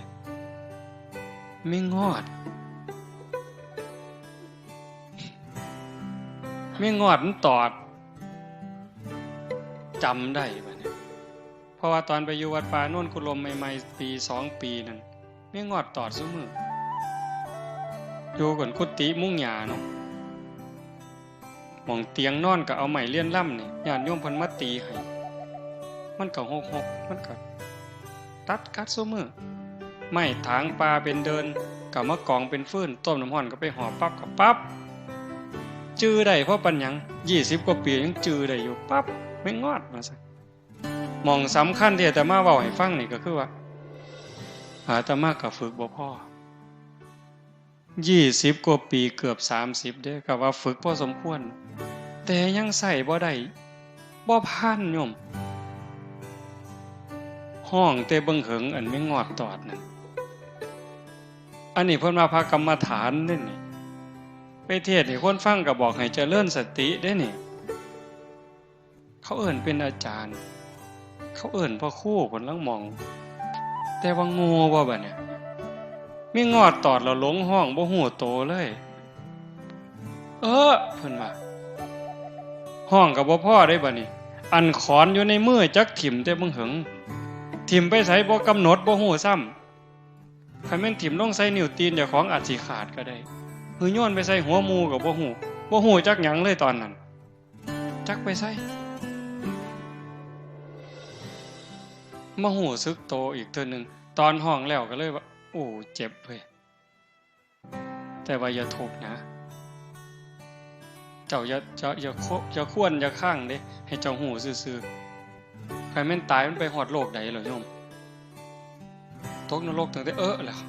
ไม่งอดมันตอดจำได้บัดนี้เพราะว่าตอนไปอยู่วัดป่าโน่นกุลมใหม่ๆปี2ปีนั่นไม่งอดตอดซุมื้ออยู่กันกุฏิมุ้งหญ้าเนาะหม่องเตียงนอนก็เอาไม้เลี่ยนล่ำนี่ญาติโยมเพิ่นมาตีให้มันก็หกมันก็ตัดกัดซุมื้อไม้ถางปลาเป็นเดินก็มากองเป็นฟืนต้มน้ำร้อนก็ไปห่อปั๊บก็ปั๊บจื้อได้เพราะปัญญัง20กว่าปียังจื้อได้อยู่ปั๊บไม่งอดว่าซั่นหม่องสำคัญที่อาตมาเว้าให้ฟังนี่ก็คือว่าอาตมาก็ฝึกบ่พอ20กว่าปีเกือบ30เด้ก็ว่าฝึกพอสมควรแต่ยังใส่บ่ได้บ่ผ่านโยมห้องแต่เบิ่งเหิงอันไม่งอดตอดนั่นอันนี้เพิ่นมาพากรรมฐานเด้นี่ไปเทศน์ให้คนฟังก็บอกให้เจริญสติเด้นี่เขาเอิ้นเป็นอาจารย์เขาเอิ้นพ่อครูเพิ่นลังมองแต่ว่าโง่บ่บัดเนี่ยมีงอดตอดแล้วหลงห้องบ่ฮู้โตเลยเพิ่นว่าห้องก็บ่พอได้บัดนี้อันขอนอยู่ในมือจักถิ่มแต่เบิ่งเหิงถิ่มไปไสบ่กำหนดบ่ฮู้ซ้ำคันแม่นถิ่มลงใส่นิ้วตีนเจ้าของอาจสิขาดก็ได้หือโยนไปใส่หัวหมู่ก็บ่ฮู้จักหยังเลยตอนนั้นจักไปใส่มาฮู้สึกโตอีกเทื่อนึงตอนห้องแล้วก็เลยว่าโอ้เจ็บเว้ยแต่ว่าอย่าทุกข์นะเจ้าอย่าควรอย่าข้างเด้ให้เจ้าฮู้ซื่อๆใครแม่นตายมันไปฮอดโลกใดเหรอโยมตกนรกตั้งแต่แล้ว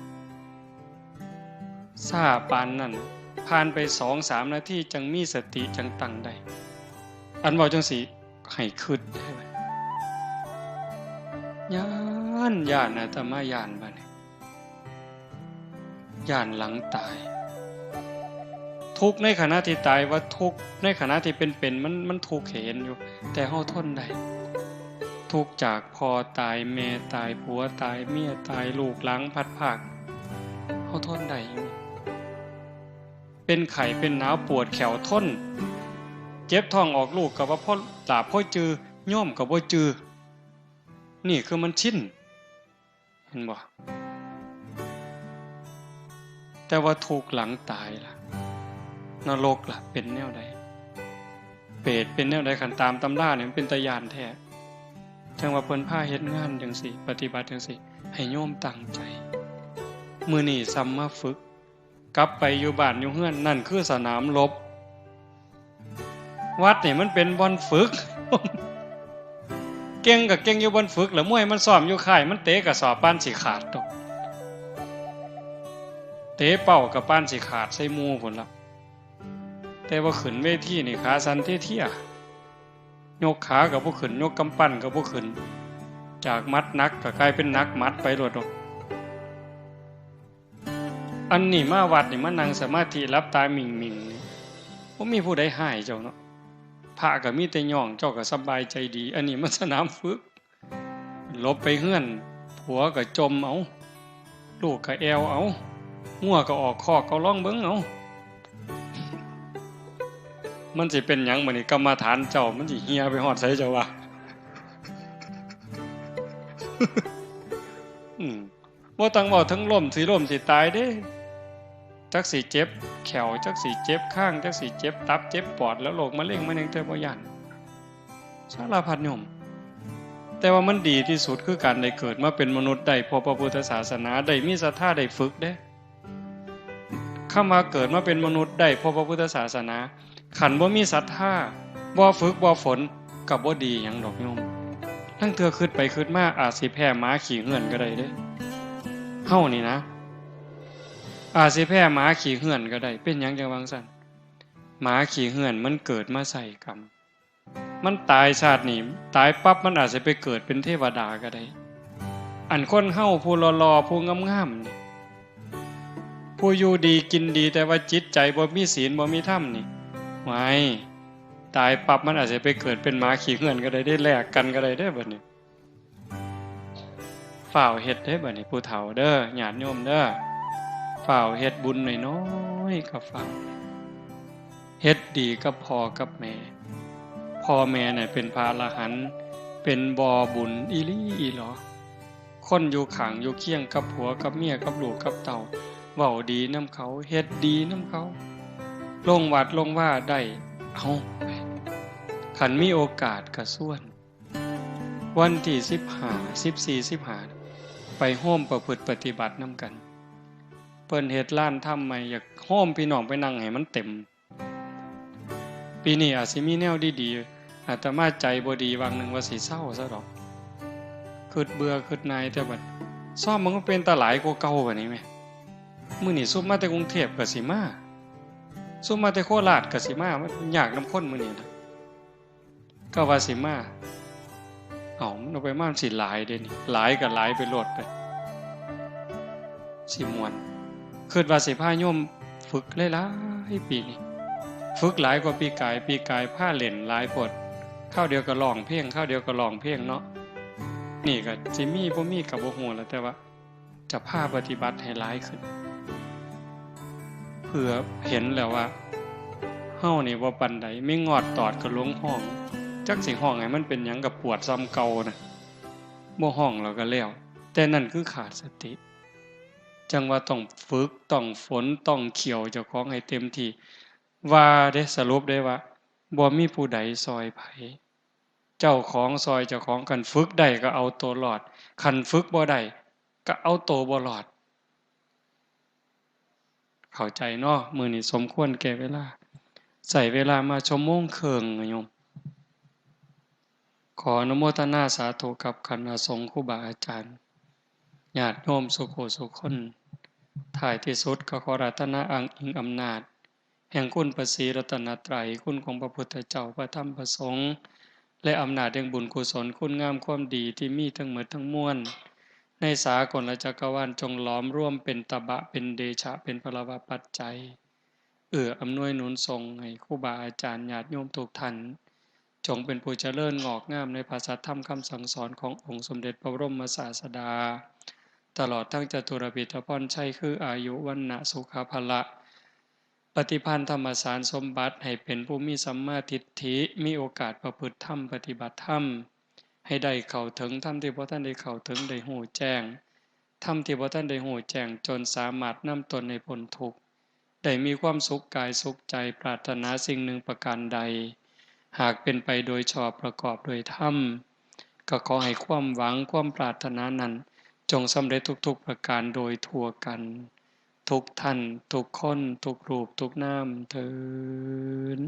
ซาปานนั้นผ่านไป 2-3 นาทีจังมีสติจังตั้งได้อันเว้าจังสิให้คิดได้บัดย้านอาตมาย้านบัดนี้ย้านหลังตายทุกข์ในขณะที่ตายว่าทุกข์ในขณะที่เป็นมันทุกข์เห็นอยู่แต่เฮาทนได้ทุกข์จากพ่อตายแม่ตายผัวตายเมียตายลูกหลังพัดภาคเฮาทนได้อยู่เป็นไข้เป็นหนาวปวดแขวทนเจ็บท้องออกลูกก็ว่าพ่อตาพ่อจือโยมก็บ่จือนี่คือมันชินเห็นบ่แต่ว่าทุกข์หลังตายล่ะนรกล่ะเป็นแนวใดเปรตเป็นแนวใดคันตามตำราเนี่ยมันเป็นตาญาณแท้จังว่าเพิ่นพาเฮ็ดงานจังซี่ปฏิบัติจังซี่ให้โยมตั้งใจมื้อนี้ซ้ำมาฝึกกลับไปอยู่บ้านอยู่เฮือนนั่นคือสนามรบวัดนี่มันเป็นบ่อนฝึก เก่งก็เก่งอยู่บ่อนฝึกแล้วมวยมันซ้อมอยู่ค่ายมันเตะก็สอบปานสิขาดตกเตะเป้ากับปานสิขาดใส่หมู่พุ่นล่ะแต่ว่าขึ้นเวทีนี่ขาสั่นเที่ยๆยกขาก็บ่ขึ้นยกกำปั้นก็บ่ขึ้นจากมัดหนักก็กลายเป็นหนักมัดไปโลดดอกอันนี้มาวัดนี่มานั่งสมาธิหลับตามิ่งๆนี่บ่มีผู้ใดห้ายเจ้าเนาะพระก็มีแต่ย่องเจ้าก็สบายใจดีอันนี้มันสนามฝึกลบไปเฮือนผัวก็จมเอาลูกก็แอวเอางัวก็ออกคอกก็ร้องเบิ่งเอามันสิเป็นหยังบัดนี้กรรมฐานเจ้ามันสิเหี่ยไปฮอดไสเจ้าว่าบ่ต้องเว้าทั้งล้มสิตายเด้จักสิเจ็บแขวจักสิเจ็บข้างจักสิเจ็บตับเจ็บปอดแล้วโรคมะเร็งมันยังแต่บ่ย่านสารพัดโยม แต่ว่ามันดีที่สุดคือการได้เกิดมาเป็นมนุษย์ได้พอพระพุทธศาสนาได้มีศรัทธาได้ฝึกเด้คำว่าเกิดมาเป็นมนุษย์ได้พอพระพุทธศาสนาขันบ่มีศรัทธาบ่ฝึกบ่ฝนกับบ่ดีหยังดอกโยมทั้งเทื่อขึ้นไปขึ้นมาอาจสิแพ้หมาขี่เหื่อนก็ได้เด้เฮานี่นะอาจสิแพ้หมาขี่เหื่อนก็ได้เป็นหยังจังว่าซั่นหมาขี่เหื่อนมันเกิดมาใส่กรรมมันตายชาตินี้ตายปั๊บมันอาจจะไปเกิดเป็นเทวดาก็ได้อันคนเฮาผู้หล่อๆผู้งามๆนี่ผู้อยู่ดีกินดีแต่ว่าจิตใจบ่มีศีลบ่มีธรรมนี่ไว้ตายปั๊บมันอาจจะไปเกิดเป็นหมาขี่เหื่อนก็ได้แลกกันก็ได้เด้อบัดนี้ฝ่าวเฮ็ดเด้อบัดนี้ผู้เฒ่าเด้อญาติโยมเด้อฝ่าวเฮ็ดบุญน้อยๆก็ฝ่าวเฮ็ดดีกับพ่อกับแม่พ่อแม่เนี่ยเป็นพระอรหันต์เป็นบ่อบุญอีหลีอีหลอคนอยู่ข้างอยู่เคียงกับผัวกับเมียกับลูกกับเต่าเว้าดีนำเขาเฮ็ดดีนำเขาลงวัดลงว่าได้เอาคันมีโอกาสก็ส่วนวันที่15 14 15ไปโฮมประพฤติปฏิบัตินำกันเพิ่นเฮ็ดลานถ้ำใหม่อยากโฮมพี่น้องไปนั่งให้มันเต็มปีนี้อาจสิมีแนวดีๆอาตมาใจบ่ดีวางหนึ่งว่าสิเศร้าซะดอกคิดเบื่อคิดนายแต่บัดซ่อมมันก็เป็นตาหลายกว่าเก่าบัดนี้แม่มื้อนี้ซุมมาแต่กรุงเทพก็สิมาซุมมาแต่โคราชก็สิมามันยากนำคนมื้อนี้นะก็ว่าสิมามันเอาไปมาสิหลายเด้นี่หลายก็หลายไปโลดไปสิม่วนคิดว่าสิพาโยมฝึกหลายๆปีนี้ฝึกหลายกว่าปีกายผ้าเล่นหลายพดข้าวเดียวก็ร้องเพลงข้าวเดียวก็ร้องเพลงเนาะนี่ก็สิมีบ่มีก็บ่ฮู้แล้วแต่ว่าจะพาปฏิบัติให้หลายขึ้นเพื่อเห็นแล้วว่าเฮานี่บ่ปานใดไม่งอดตอดก็ลงห้องจักสิห้องให้มันเป็นหยังก็ปวดซ้ำเก่านะบ่ห้องแล้วก็แล้วแต่นั่นคือขาดสติจังว่าต้องฝึกต้องฝนต้องเขี่ยวเจ้าของให้เต็มที่ว่าได้สรุปได้ว่าบ่มีผู้ใดซอยไผเจ้าของซอยเจ้าของกันฝึกได้ก็เอาตัวรอดคันฝึกบ่ได้ก็เอาตัวบ่รอดเข้าใจเนาะมื้อนี้สมควรแก่เวลาใส่เวลามาชั่วโมงครึ่งโยมขออนุโมทนาสาธุกับคณะสงฆ์ครูบาอาจารย์ญาติโยมสุโขสุคนท้ายที่สุดก็ขอรัตนาอังอิงอำนาจแห่งคุณพระศรีรัตนตรัยคุณของพระพุทธเจ้าพระธรรมพระสงฆ์และอำนาจแห่งบุญกุศลคุณงามความดีที่มีทั้งหมดทั้งมวลในสากลจักรวาลจงหลอมร่วมเป็นตบะเป็นเดชะเป็นพลวปัจจัยอำนวยหนุนทรงให้ครูบาอาจารย์ญาติโยมทุกท่านจงเป็นผู้เจริญงอกงามในภาษาธรรมคำสั่งสอนขององค์สมเด็จพระบรมศาสดาตลอดทั้งจตุรพิธพรชัยคืออายุวันนะสุขภละปฏิพันธ์ธรรมสารสมบัติให้เป็นผู้มีสัมมาทิฏฐิมีโอกาสประพฤติธรรมปฏิบัติธรรมให้ได้เข้าถึงธรรมที่พระท่านได้เข้าถึงได้หูแจ้งธรรมที่พระท่านได้หูแจ้งจนสามารถนำตนในพ้นทุกข์ได้มีความสุขกายสุขใจปรารถนาสิ่งหนึ่งประการใดหากเป็นไปโดยชอบประกอบโดยธรรมก็ขอให้ความหวังความปรารถนานั้นจงสำเร็จทุกๆประการโดยทั่วกันทุกท่านทุกคนทุกรูปทุกนามเถิด